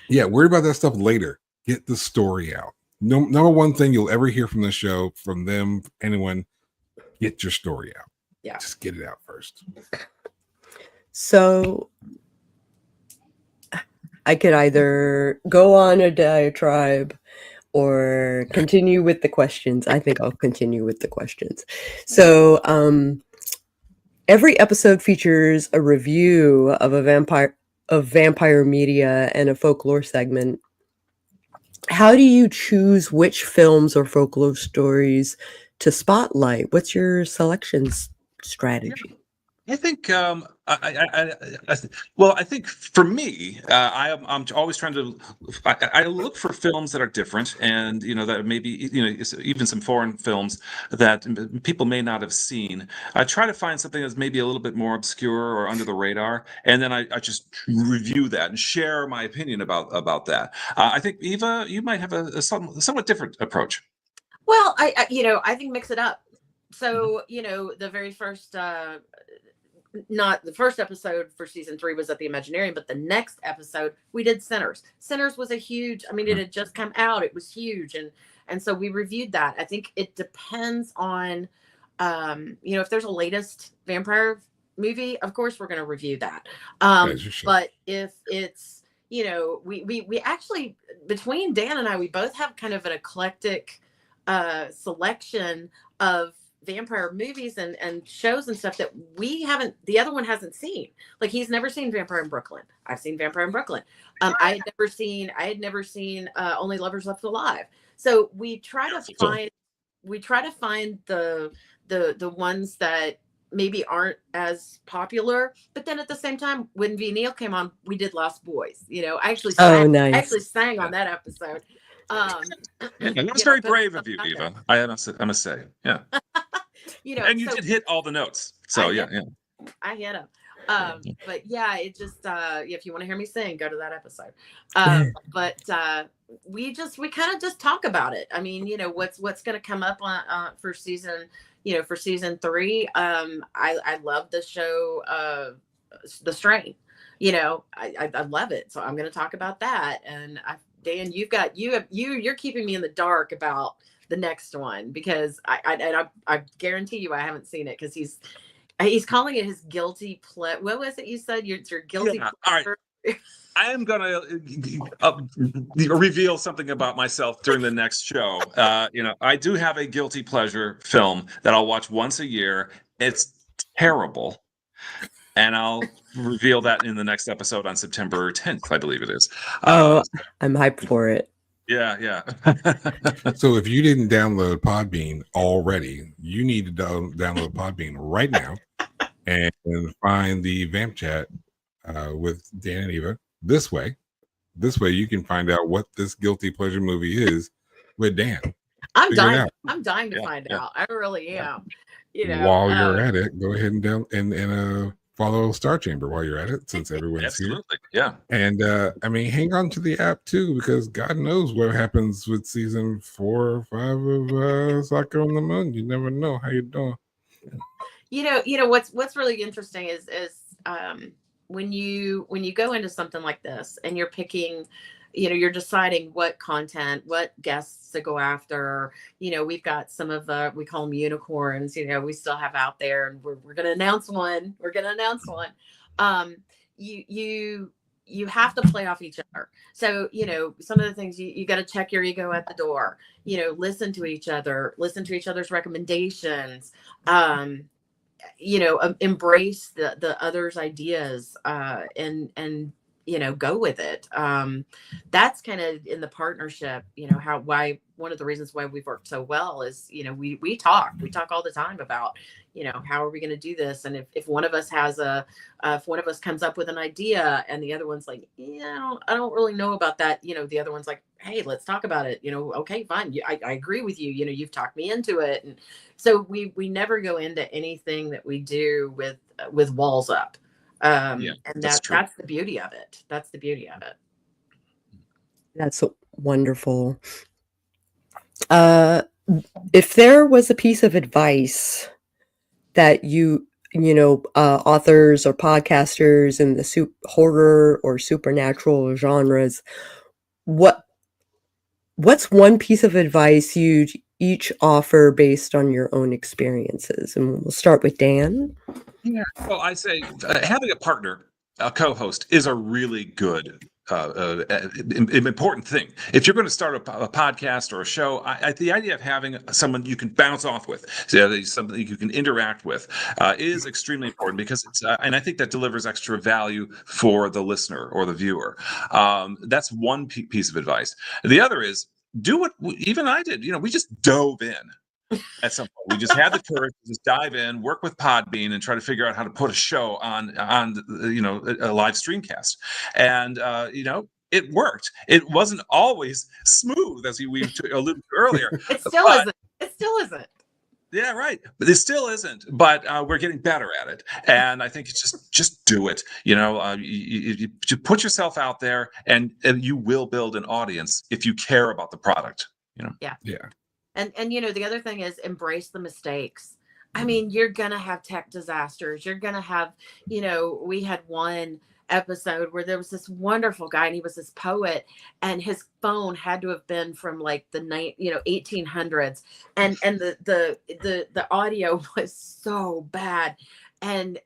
[SPEAKER 2] Yeah, worry about that stuff later. Get the story out. Number one thing you'll ever hear from the show, from them, anyone, get your story out.
[SPEAKER 4] Yeah.
[SPEAKER 2] Just get it out first.
[SPEAKER 1] So I could either go on a diatribe or continue with the questions. I think I'll continue with the questions. So every episode features a review of vampire media and a folklore segment. How do you choose which films or folklore stories to spotlight? What's your selection strategy?
[SPEAKER 3] I think, I think for me, I'm always trying to, I look for films that are different, and that maybe even some foreign films that people may not have seen. I try to find something that's maybe a little bit more obscure or under the radar, and then I just review that and share my opinion about that. I think Eva, you might have a somewhat different approach.
[SPEAKER 4] Well, I think mix it up. So the very first. Not the first episode for season 3 was at the Imaginarium, but the next episode we did Sinners. Sinners was a huge, it had just come out. It was huge. And so we reviewed that. I think it depends on, if there's a latest vampire movie, of course we're going to review that. But if it's, we actually, between Dan and I, we both have kind of an eclectic selection of vampire movies and shows and stuff that the other one hasn't seen. Like, he's never seen Vampire in Brooklyn. I've seen Vampire in Brooklyn. I had never seen Only Lovers Left Alive. So we try to find the ones that maybe aren't as popular, but then at the same time, when V. Neil came on, we did Lost Boys. I actually sang on that episode.
[SPEAKER 3] That was very brave of you, Eva. I must say, yeah. And you did hit all the notes. So
[SPEAKER 4] I hit them. But yeah, it just if you want to hear me sing, go to that episode. But we kind of just talk about it. I mean, what's going to come up on for season, for season 3. I love the show, The Strain. I love it, so I'm going to talk about that. And Dan, you're keeping me in the dark about the next one, because I guarantee you I haven't seen it, because he's calling it his guilty pleasure. What was it you said? Your guilty pleasure?
[SPEAKER 3] All right. I am going to reveal something about myself during the next show. I do have a guilty pleasure film that I'll watch once a year. It's terrible. And I'll reveal that in the next episode on September 10th, I believe it is.
[SPEAKER 1] I'm hyped for it.
[SPEAKER 3] Yeah.
[SPEAKER 2] So if you didn't download Podbean already, you need to download Podbean right now and find the VampChat with Dan and Eva. This way you can find out what this guilty pleasure movie is with Dan.
[SPEAKER 4] I'm dying to find out. I really am.
[SPEAKER 2] While you're at it, go ahead and follow Star Chamber while you're at it, since everyone's
[SPEAKER 3] absolutely
[SPEAKER 2] here.
[SPEAKER 3] Yeah.
[SPEAKER 2] And hang on to the app too, because God knows what happens with season 4 or 5 of Sako on the Moon. You never know. How you doing?
[SPEAKER 4] What's really interesting is when you go into something like this and you're picking, you're deciding what content, what guests to go after. We've got some of we call them unicorns, we still have out there, and we're going to announce one. You have to play off each other. So, some of the things you got to check your ego at the door, listen to each other's recommendations, embrace the other's ideas, and go with it. That's kind of in the partnership, why one of the reasons why we've worked so well is, we talk all the time about, how are we going to do this? And if one of us if one of us comes up with an idea and the other one's like, I don't really know about that. The other one's like, hey, let's talk about it. Okay, fine. I agree with you. You've talked me into it. And so we never go into anything that we do with walls up. And that's the beauty of it.
[SPEAKER 1] That's wonderful. If there was a piece of advice that authors or podcasters in the horror or supernatural genres, what's one piece of advice you'd each offer based on your own experiences? And we'll start with Dan.
[SPEAKER 3] Yeah. Well, I say having a partner, a co-host, is a really good, important thing. If you're going to start a podcast or a show, the idea of having someone you can bounce off with, something you can interact with, is extremely important, because it's, and I think that delivers extra value for the listener or the viewer. That's one piece of advice. The other is do what even I did. We just dove in. At some point, we just had the courage to just dive in, work with Podbean, and try to figure out how to put a show on a live streamcast. And it worked. It wasn't always smooth, as we alluded to earlier.
[SPEAKER 4] It still isn't.
[SPEAKER 3] Yeah, right. But it still isn't. But we're getting better at it. And I think it's just do it. You put yourself out there, and you will build an audience if you care about the product.
[SPEAKER 4] Yeah.
[SPEAKER 2] Yeah.
[SPEAKER 4] And the other thing is embrace the mistakes. I mean, you're going to have tech disasters. You're going to have, we had one episode where there was this wonderful guy, and he was this poet, and his phone had to have been from like the 1800s. And the audio was so bad. And,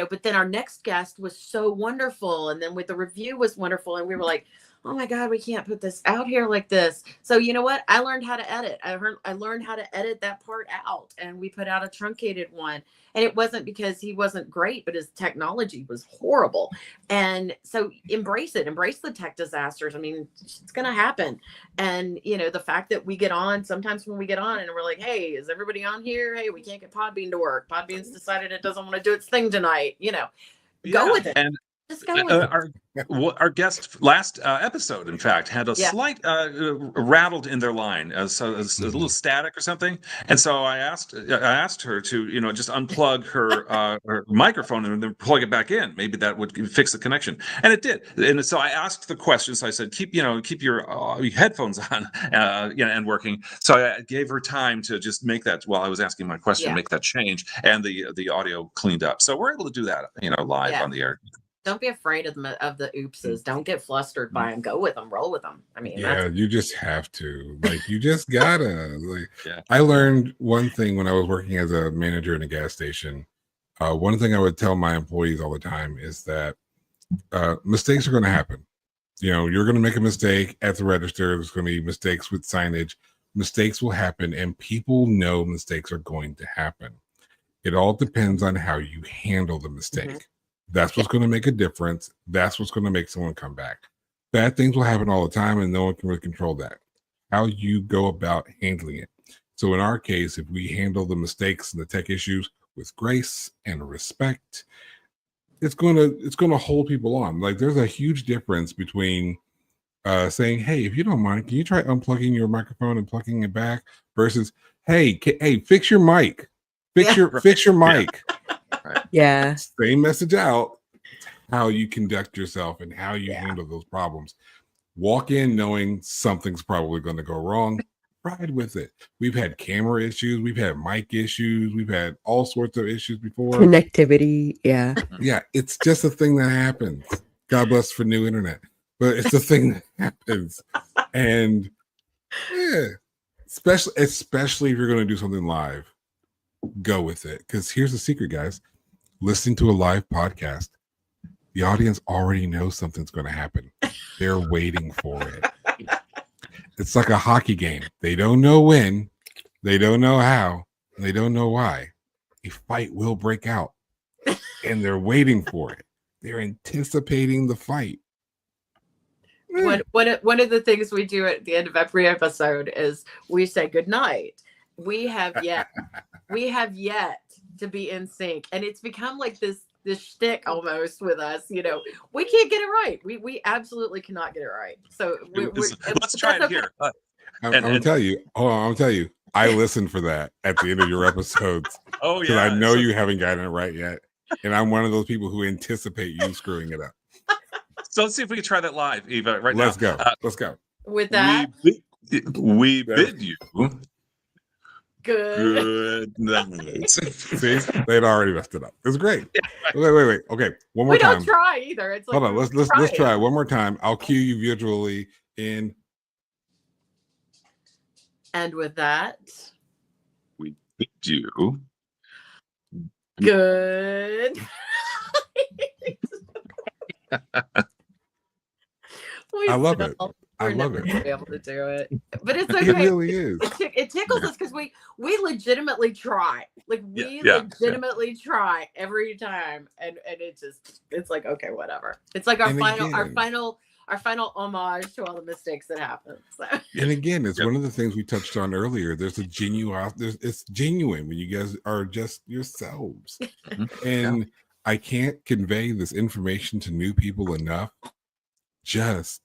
[SPEAKER 4] but then our next guest was so wonderful. And then the review was wonderful. And we were like, oh my God, we can't put this out here like this. So you know what? I learned how to edit. I learned how to edit that part out, and we put out a truncated one. And it wasn't because he wasn't great, but his technology was horrible. And so embrace it. Embrace the tech disasters. I mean, it's going to happen. And, the fact that we get on, sometimes when we get on and we're like, hey, is everybody on here? Hey, we can't get Podbean to work. Podbean's decided it doesn't want to do its thing tonight. Go with it. Just go with it.
[SPEAKER 3] Our guest last episode, in fact, had a slight rattled in their line, so a little static or something. And so I asked her to, just unplug her microphone and then plug it back in. Maybe that would fix the connection, and it did. And so I asked the question. So I said, keep your headphones on, and working. So I gave her time to just make that while I was asking my question, make that change, and the audio cleaned up. So we're able to do that, live on the air.
[SPEAKER 4] Don't be afraid of the oopses. Don't get flustered by them. Go with them. Roll with them. I mean,
[SPEAKER 2] you just have to. You just gotta. I learned one thing when I was working as a manager in a gas station. One thing I would tell my employees all the time is that mistakes are going to happen. You're going to make a mistake at the register. There's going to be mistakes with signage. Mistakes will happen, and people know mistakes are going to happen. It all depends on how you handle the mistake. Mm-hmm. That's what's going to make a difference. That's what's going to make someone come back. Bad things will happen all the time, and no one can really control that. How you go about handling it. So in our case, if we handle the mistakes and the tech issues with grace and respect, it's going to hold people on. There's a huge difference between saying, "Hey, if you don't mind, can you try unplugging your microphone and plugging it back?" versus, "Hey, fix your mic, fix your mic."
[SPEAKER 1] Yeah.
[SPEAKER 2] Same message out. How you conduct yourself and how you handle those problems. Walk in knowing something's probably going to go wrong. Ride with it. We've had camera issues. We've had mic issues. We've had all sorts of issues before.
[SPEAKER 1] Connectivity. Yeah.
[SPEAKER 2] Yeah. It's just a thing that happens. God bless for new internet. But it's a thing that happens. And especially if you're going to do something live, go with it. Because here's the secret, guys. Listening to a live podcast, the audience already knows something's going to happen. They're waiting for it. It's like a hockey game. They don't know when, they don't know how, and they don't know why. A fight will break out, and they're waiting for it. They're anticipating the fight.
[SPEAKER 4] One of the things we do at the end of every episode is we say good night. We have yet to be in sync, and it's become like this shtick almost with us. We can't get it right. We absolutely cannot get it right. So
[SPEAKER 3] let's try it here.
[SPEAKER 2] I'm gonna tell you. I listen for that at the end of your episodes.
[SPEAKER 3] Oh yeah,
[SPEAKER 2] because I know you haven't gotten it right yet, and I'm one of those people who anticipate you screwing it up.
[SPEAKER 3] So let's see if we can try that live, Eva. Right
[SPEAKER 2] now, let's go.
[SPEAKER 4] With that,
[SPEAKER 3] we bid you.
[SPEAKER 4] Good
[SPEAKER 3] night.
[SPEAKER 2] See, they'd already messed it up. It's great. Wait. Okay, one more time.
[SPEAKER 4] We don't try either. It's like,
[SPEAKER 2] hold on. Let's try it one more time. I'll cue you visually in.
[SPEAKER 4] And with that,
[SPEAKER 3] we bid you
[SPEAKER 4] good.
[SPEAKER 2] I love it.
[SPEAKER 4] We're never gonna be able to do it, but it's okay.
[SPEAKER 2] It really is.
[SPEAKER 4] It tickles us because we legitimately try. Legitimately try every time, and it's like, okay, whatever. It's like our final homage to all the mistakes that happen. So.
[SPEAKER 2] And again, it's one of the things we touched on earlier. It's genuine when you guys are just yourselves, and I can't convey this information to new people enough. Just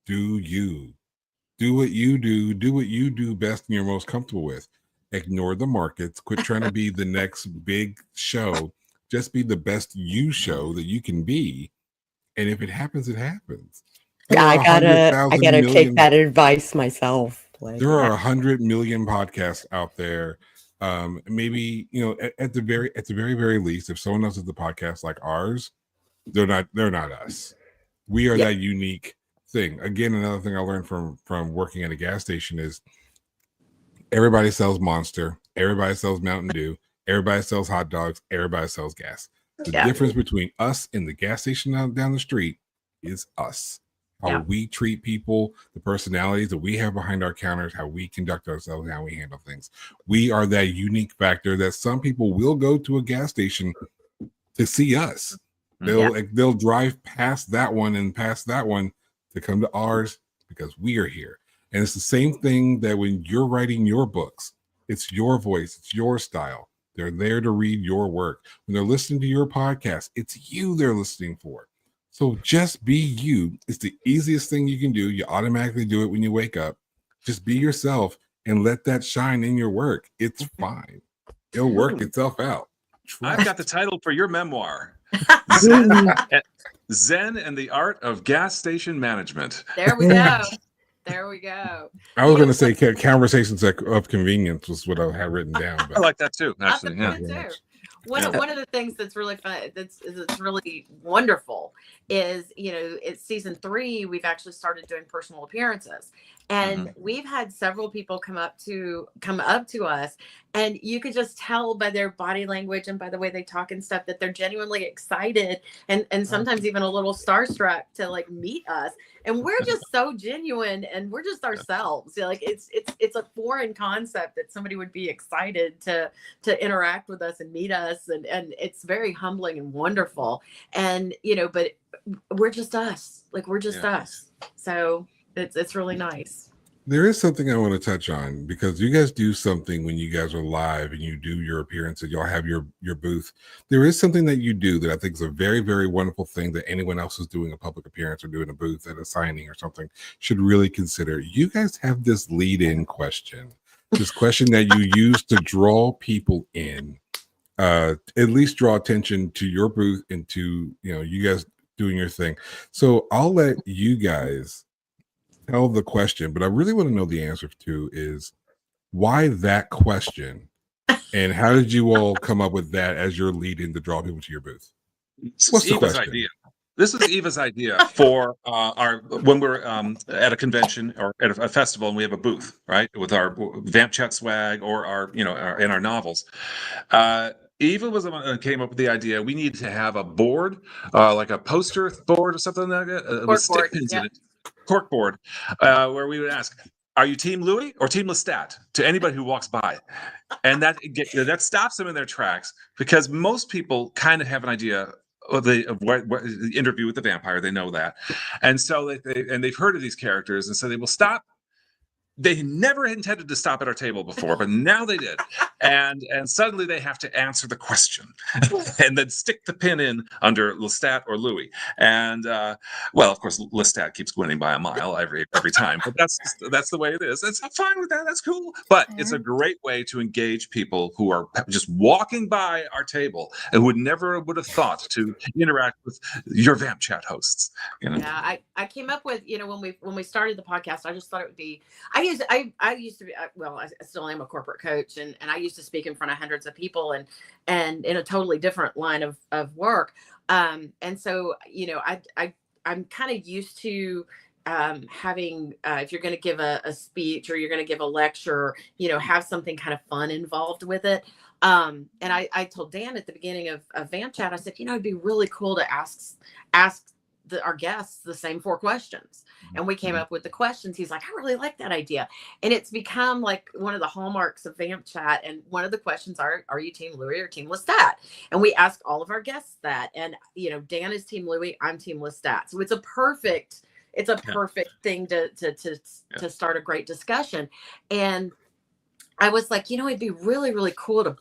[SPEAKER 2] do you. Do what you do best and you're most comfortable with. Ignore the markets. Quit trying to be the next big show. Just be the best you show that you can be. And if it happens, it happens.
[SPEAKER 1] Yeah, I gotta take that advice myself.
[SPEAKER 2] There are 100 million podcasts out there. Maybe, at the very least, if someone else has a podcast like ours, they're not us. We are that unique thing. Again, another thing I learned from working at a gas station is everybody sells Monster, everybody sells Mountain Dew, everybody sells hot dogs, everybody sells gas. The difference between us and the gas station down the street is us. How we treat people, the personalities that we have behind our counters, how we conduct ourselves, how we handle things. We are that unique factor that some people will go to a gas station to see us. They'll drive past that one and past that one to come to ours because we are here. And it's the same thing that when you're writing your books, it's your voice, it's your style. They're there to read your work. When they're listening to your podcast, it's you they're listening for. So just be you. It's the easiest thing you can do. You automatically do it when you wake up. Just be yourself and let that shine in your work. It's fine. It'll work itself out.
[SPEAKER 3] I've got the title for your memoir. Zen and the Art of Gas Station Management.
[SPEAKER 4] There we go. There we go.
[SPEAKER 2] I was going to say Conversations of Convenience was what I had written down. But
[SPEAKER 3] I like that too, actually. Yeah.
[SPEAKER 4] One of the things that's really fun, that's really wonderful is, it's season 3. We've actually started doing personal appearances, and we've had several people come up to us, and you could just tell by their body language and by the way they talk and stuff that they're genuinely excited and sometimes even a little starstruck to like meet us. And we're just so genuine and we're just ourselves. Like it's a foreign concept that somebody would be excited to interact with us and meet us. And it's very humbling and wonderful. And, but we're just us. Like we're just us. So it's really nice.
[SPEAKER 2] There is something I want to touch on, because you guys do something when you guys are live and you do your appearance and y'all have your booth. There is something that you do that I think is a very, very wonderful thing that anyone else who's doing a public appearance or doing a booth at a signing or something should really consider. You guys have this lead-in question, this question that you use to draw people in, at least draw attention to your booth and to, you guys doing your thing. So I'll let you guys tell the question, but I really want to know the answer to is why that question, and how did you all come up with that as your lead in to draw people to your booth? What's the question? Idea.
[SPEAKER 3] This is Eva's idea for when we're at a convention or at a festival and we have a booth, right, with our VampChat swag or our in our novels. Eva was the one that came up with the idea. We need to have a board, like a poster board or something like that, with stick pins in it. Corkboard, where we would ask, are you Team Louis or Team Lestat, to anybody who walks by? And that stops them in their tracks, because most people kind of have an idea of the Interview with the Vampire. They know that. And so they've heard of these characters, and so they will stop. They never intended to stop at our table before, but now they did. And suddenly they have to answer the question and then stick the pin in under Lestat or Louis. And well, of course, Lestat keeps winning by a mile every time, but that's the way it is. I'm fine with that. That's cool. But it's a great way to engage people who are just walking by our table and would have thought to interact with your VampChat hosts.
[SPEAKER 4] Yeah, I came up with, when we started the podcast, I just thought it would be, I used to be, I still am a corporate coach, and I used to speak in front of hundreds of people and in a totally different line of work. And so, I'm kind of used to having, if you're going to give a speech or you're going to give a lecture, have something kind of fun involved with it. And I told Dan at the beginning of VampChat, I said, it'd be really cool to ask our guests the same 4 questions. And we came up with the questions. He's like, I really like that idea. And it's become like one of the hallmarks of VampChat. And one of the questions are you Team Louis or Team Lestat? And we ask all of our guests that. And, Dan is Team Louis, I'm Team Lestat. So it's a perfect thing to start a great discussion. And I was like, it'd be really, really cool to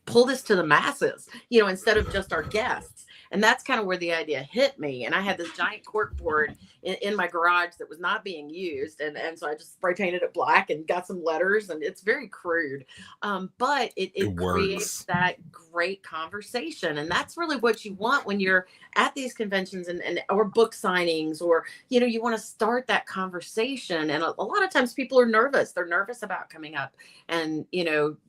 [SPEAKER 4] pull this to the masses, instead of just our guests. And that's kind of where the idea hit me. And I had this giant cork board in my garage that was not being used. And so I just spray painted it black and got some letters, and it's very crude. But it creates that great conversation. And that's really what you want when you're at these conventions or book signings, or, you want to start that conversation. And a lot of times people are nervous. They're nervous about coming up and,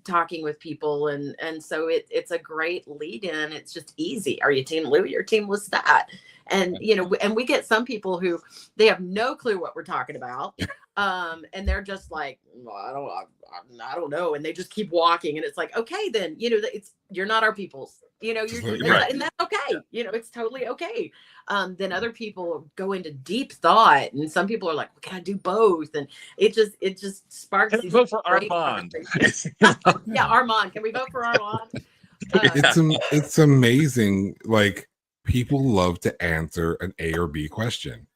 [SPEAKER 4] talking with people. And so it's a great lead in. It's just easy. Are you Team Louis or Team Lestat? And, and we get some people who they have no clue what we're talking about. And they're just like, well, I don't know. And they just keep walking. And it's like, okay, then, you're not our people's,
[SPEAKER 2] right.
[SPEAKER 4] And that's okay. It's totally okay. Then other people go into deep thought, and some people are like, well, can I do both? And it just sparks.
[SPEAKER 3] Can we vote for Armand?
[SPEAKER 4] Yeah, Armand. Can we vote for Armand?
[SPEAKER 2] It's amazing. Like, people love to answer an A or B question.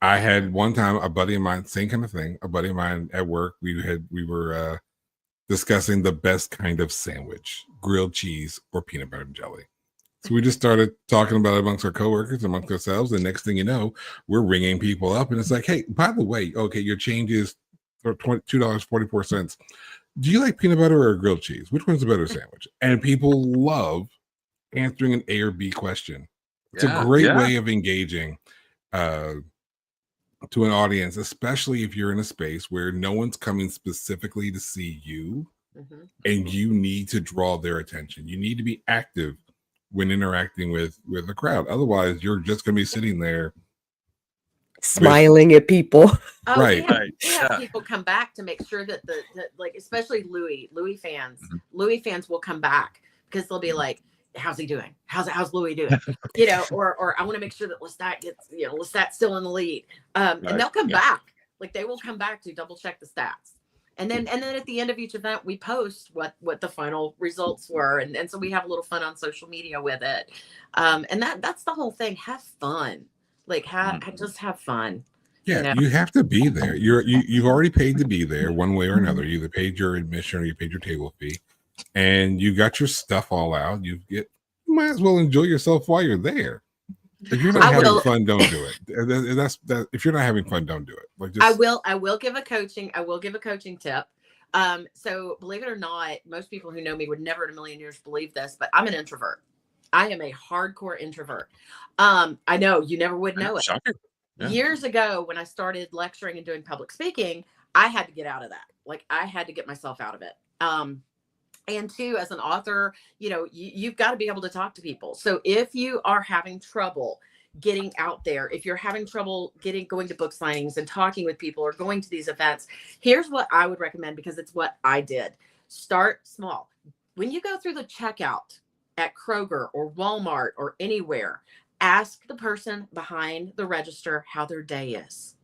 [SPEAKER 2] I had one time a buddy of mine, same kind of thing. A buddy of mine at work, we were discussing the best kind of sandwich, grilled cheese or peanut butter and jelly. So we just started talking about it amongst our coworkers, amongst ourselves. And next thing you know, we're ringing people up, and it's like, hey, by the way, okay, your change is $2.44. Do you like peanut butter or grilled cheese? Which one's a better sandwich? And people love answering an A or B question. It's a great way of engaging to an audience, especially if you're in a space where no one's coming specifically to see you, and you need to draw their attention. You need to be active when interacting with the crowd. Otherwise, you're just going to be sitting there
[SPEAKER 1] smiling at people.
[SPEAKER 4] Oh,
[SPEAKER 2] right.
[SPEAKER 4] We have people come back to make sure that like, especially Louis fans, Louis fans will come back because they'll be like, how's he doing? How's Louis doing? You know, or I want to make sure that Lestat gets, you know, Lestat's still in the lead. And they'll come back. Like, they will come back to double check the stats. And then at the end of each event, we post what the final results were. And so we have a little fun on social media with it. And that's the whole thing. Have fun. Like, just have fun.
[SPEAKER 2] Yeah, you have to be there. You've already paid to be there one way or another. You either paid your admission or you paid your table fee, and you got your stuff all out. You might as well enjoy yourself while you're there. If you're not having fun, don't do it. That's if you're not having fun, don't do it. Like, just,
[SPEAKER 4] I will give a coaching tip. So believe it or not, most people who know me would never in a million years believe this, but I'm an introvert. I am a hardcore introvert. I know you never would know it.
[SPEAKER 3] Shocking. Yeah.
[SPEAKER 4] Years ago, when I started lecturing and doing public speaking, I had to get out of that. Like, I had to get myself out of it. And two, as an author, you know, you've got to be able to talk to people. So if you are having trouble getting out there, if you're having trouble going to book signings and talking with people or going to these events, here's what I would recommend, because it's what I did. Start small. When you go through the checkout at Kroger or Walmart or anywhere, ask the person behind the register how their day is.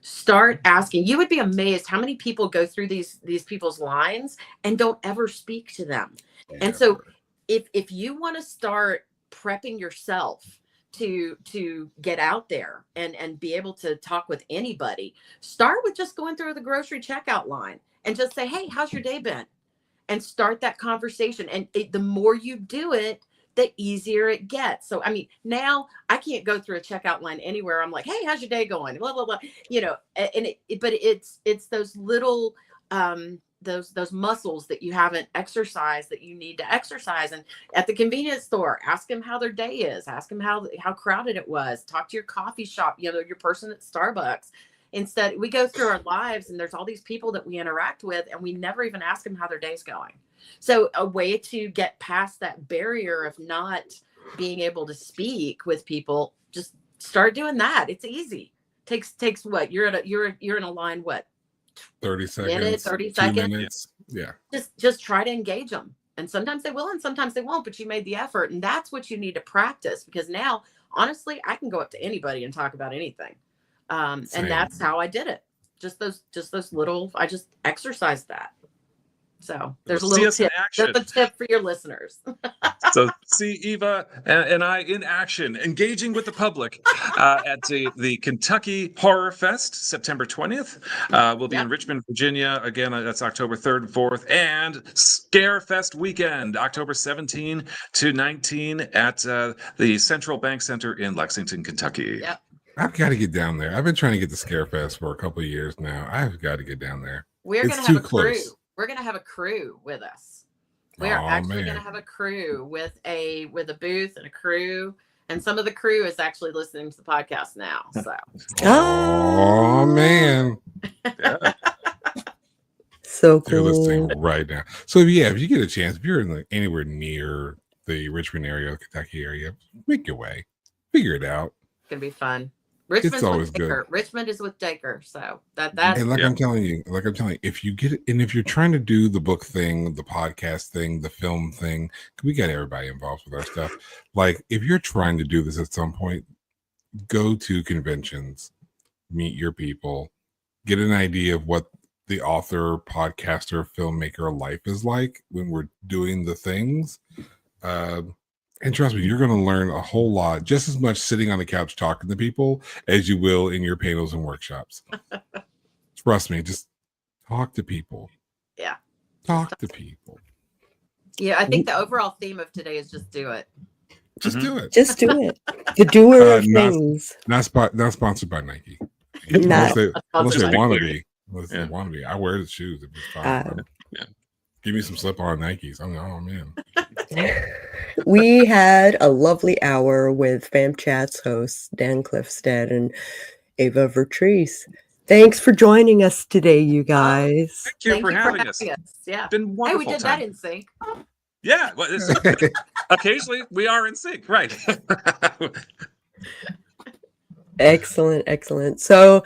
[SPEAKER 4] Start asking. You would be amazed how many people go through these people's lines and don't ever speak to them. Yeah. And so if you want to start prepping yourself to get out there and be able to talk with anybody, start with just going through the grocery checkout line and just say, hey, how's your day been? And start that conversation. And the more you do it, the easier it gets. So, I mean, now I can't go through a checkout line anywhere. I'm like, hey, how's your day going? Blah, blah, blah. You know, but it's those little, those muscles that you haven't exercised that you need to exercise. And at the convenience store, ask them how their day is. Ask them how crowded it was. Talk to your coffee shop, you know, your person at Starbucks. Instead, we go through our lives and there's all these people that we interact with and we never even ask them how their day's going. So a way to get past that barrier of not being able to speak with people, just start doing that. It's easy. Takes what? You're in a line, what?
[SPEAKER 2] 30 seconds.
[SPEAKER 4] 30 seconds.
[SPEAKER 2] Minutes. Yeah.
[SPEAKER 4] Just try to engage them. And sometimes they will and sometimes they won't, but you made the effort. And that's what you need to practice, because now, honestly, I can go up to anybody and talk about anything. And that's how I did it. Just those little, I just exercised that. So there's a little tip. There's a tip for your listeners.
[SPEAKER 3] So see Eva and I in action, engaging with the public at the Kentucky Horror Fest, September 20th. We'll be in Richmond, Virginia. Again, that's October 3rd and 4th. And Scare Fest weekend, October 17 to 19 at the Central Bank Center in Lexington, Kentucky.
[SPEAKER 4] Yep.
[SPEAKER 2] I've got to get down there. I've been trying to get to Scare Fest for a couple of years now. I've got to get down there.
[SPEAKER 4] We're going to have a crew. We're going to have a crew with us. We are actually going to have a crew with a booth and a crew. And some of the crew is actually listening to the podcast now. So.
[SPEAKER 2] Oh, man.
[SPEAKER 3] Yeah.
[SPEAKER 1] So cool.
[SPEAKER 2] They're listening right now. So if you get a chance, if you're in anywhere near the Richmond area, Kentucky area, make your way. Figure it out.
[SPEAKER 4] It's going to be fun. Richmond's
[SPEAKER 2] always
[SPEAKER 4] with Dacre.
[SPEAKER 2] good.
[SPEAKER 4] Richmond is with Dacre, so that's.
[SPEAKER 2] And I'm telling you, if you get it, and if you're trying to do the book thing, the podcast thing, the film thing, we got everybody involved with our stuff. Like, if you're trying to do this at some point, go to conventions, meet your people, get an idea of what the author, podcaster, filmmaker life is like when we're doing the things. And trust me, you're going to learn a whole lot, just as much sitting on the couch talking to people as you will in your panels and workshops. Trust me, just talk to people.
[SPEAKER 4] Yeah.
[SPEAKER 2] Talk to people.
[SPEAKER 4] Yeah, I think the overall theme of today is just do it.
[SPEAKER 2] Just do it.
[SPEAKER 1] Just do it. The doer of things.
[SPEAKER 2] Not sponsored by Nike.
[SPEAKER 1] Not
[SPEAKER 2] Unless they want to
[SPEAKER 3] Clear.
[SPEAKER 2] be. Unless they want to be. I wear the shoes. If it's fine. Give me some slip-on Nikes. I'm like, oh man.
[SPEAKER 1] We had a lovely hour with VampChat's hosts, Dan Cliffstead and Ava Vertrees. Thanks for joining us today, you guys.
[SPEAKER 3] Thank you for having us.
[SPEAKER 4] Yeah.
[SPEAKER 3] It's been wonderful.
[SPEAKER 4] Hey, we did that in sync.
[SPEAKER 3] Yeah. Well, occasionally we are in sync, right?
[SPEAKER 1] Excellent. So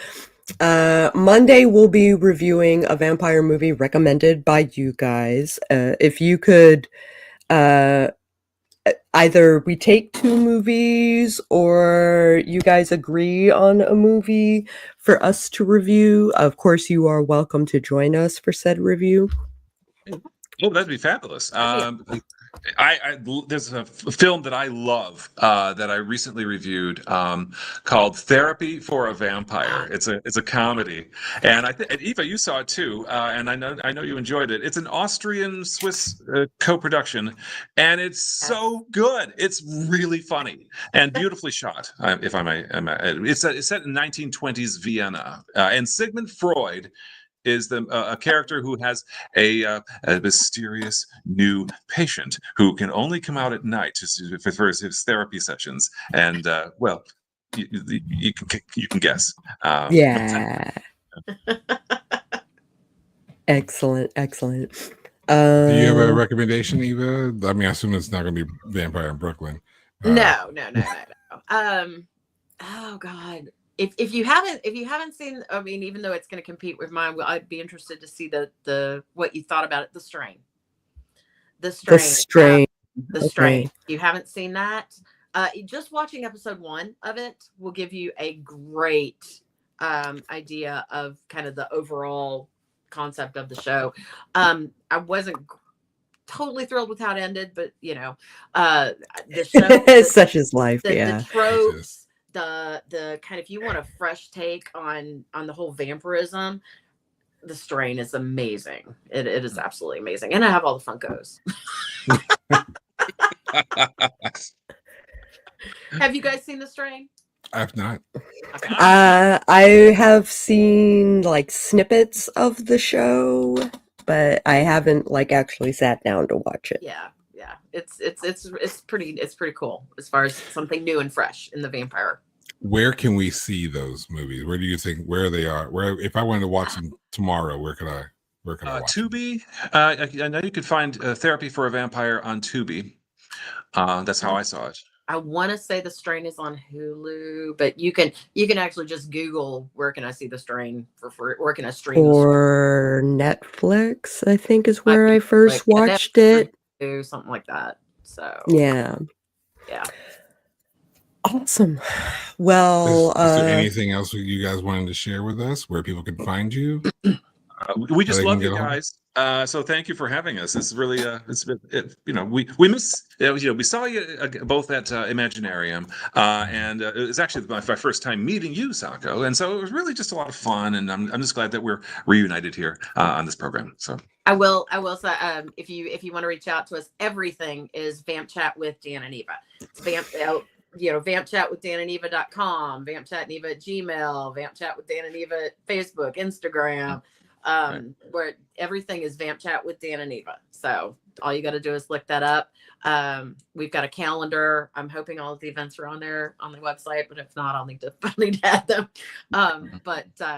[SPEAKER 1] Monday we'll be reviewing a vampire movie recommended by you guys. If you could either we take 2 movies or you guys agree on a movie for us to review, of course you are welcome to join us for said review.
[SPEAKER 3] Oh, that'd be fabulous. There's a film that I love that I recently reviewed called Therapy for a Vampire. It's a comedy, and I think Eva, you saw it too, and I know you enjoyed it. It's an Austrian-Swiss co-production, and it's so good. It's really funny and beautifully shot. If I may, it's set in 1920s Vienna, and Sigmund Freud is a character who has a mysterious new patient who can only come out at night for his therapy sessions. And well, you can guess.
[SPEAKER 1] Yeah. Excellent.
[SPEAKER 2] Do you have a recommendation, Eva? I mean, I assume it's not going to be Vampire in Brooklyn.
[SPEAKER 4] No. Oh God. If you haven't seen, I mean, even though it's going to compete with mine, I'd be interested to see the what you thought about it. The Strain.
[SPEAKER 1] Okay.
[SPEAKER 4] If you haven't seen that, just watching episode 1 of it will give you a great idea of kind of the overall concept of the show. I wasn't totally thrilled with how it ended, but you know, the show
[SPEAKER 1] such is life.
[SPEAKER 4] The tropes. The kind of, if you want a fresh take on the whole vampirism, The Strain is amazing. It is absolutely amazing, and I have all the Funkos. Have you guys seen The Strain?
[SPEAKER 2] I've not.
[SPEAKER 4] Okay.
[SPEAKER 1] I have seen like snippets of the show, but I haven't like actually sat down to watch it.
[SPEAKER 4] Yeah. It's pretty cool as far as something new and fresh in the vampire.
[SPEAKER 2] Where can we see those movies? Where do you think where they are? Where, if I wanted to watch them tomorrow, where can I watch
[SPEAKER 3] Tubi. I know you could find Therapy for a Vampire on Tubi. That's how I saw it.
[SPEAKER 4] I want to say The Strain is on Hulu, but you can actually just Google where can I see The Strain for where can I stream
[SPEAKER 1] or Netflix, I think is where I first watched it.
[SPEAKER 4] Something like that. So
[SPEAKER 1] yeah. Awesome. Well,
[SPEAKER 2] is there anything else you guys wanted to share with us where people can find you?
[SPEAKER 3] We just love you guys. So thank you for having us. It's really we miss we saw you both at Imaginarium, and it was actually my first time meeting you, Sako, and so it was really just a lot of fun, and I'm just glad that we're reunited here on this program. So
[SPEAKER 4] I will say if you want to reach out to us, everything is VampChat with Dan and Eva. It's VampChat with Dan and Eva.com, VampChat and Eva at Gmail, VampChat with Dan and Eva at Facebook, Instagram. Where everything is VampChat with Dan and Eva. So all you got to do is look that up. We've got a calendar. I'm hoping all of the events are on there on the website, but if not, I'll need to add them.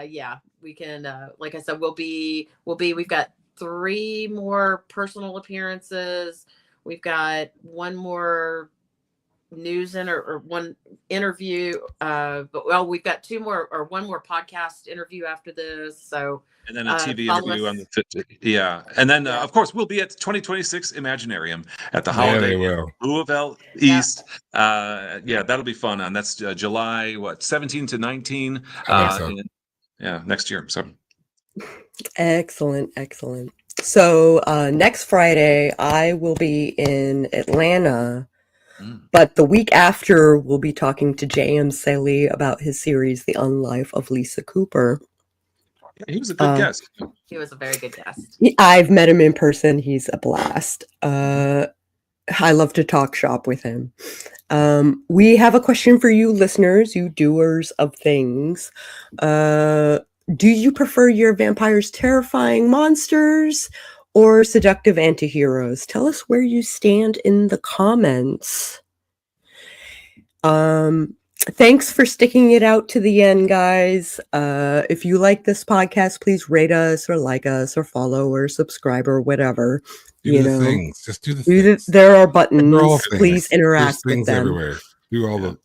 [SPEAKER 4] Yeah, we can. Like I said, we've got 3 more personal appearances. We've got 1 more news or 1 interview. But we've got 2 more or 1 more podcast interview after this. So.
[SPEAKER 3] And then a TV interview on the 50th. Yeah. And then, of course, we'll be at 2026 Imaginarium at the Holiday Inn, Louisville East. That'll be fun. And that's July, 17 to 19. Next year. So
[SPEAKER 1] excellent. So next Friday, I will be in Atlanta. But the week after, we'll be talking to J.M. Saley about his series, The Unlife of Lisa Cooper.
[SPEAKER 3] He was a good guest.
[SPEAKER 4] He was a very good guest.
[SPEAKER 1] I've met him in person. He's a blast. I love to talk shop with him. We have a question for you listeners, you doers of things. Do you prefer your vampires terrifying monsters or seductive antiheroes? Tell us where you stand in the comments. Thanks for sticking it out to the end, guys. If you like this podcast, please rate us or like us or follow or subscribe or whatever.
[SPEAKER 2] Do the things. Just do the
[SPEAKER 1] Do
[SPEAKER 2] things.
[SPEAKER 1] there are buttons.
[SPEAKER 2] They're all things.
[SPEAKER 1] Please interact
[SPEAKER 2] There's things
[SPEAKER 1] with them.
[SPEAKER 2] everywhere. Do all of them.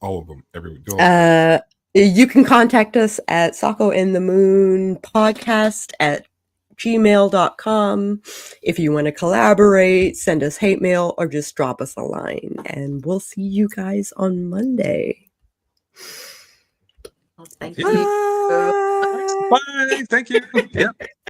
[SPEAKER 2] Do all the
[SPEAKER 1] You can contact us at Sako and the Moon podcast at gmail.com. If you want to collaborate, send us hate mail or just drop us a line. And we'll see you guys on Monday.
[SPEAKER 4] Well, thank you.
[SPEAKER 1] Bye.
[SPEAKER 3] Bye. Thank you. Yep.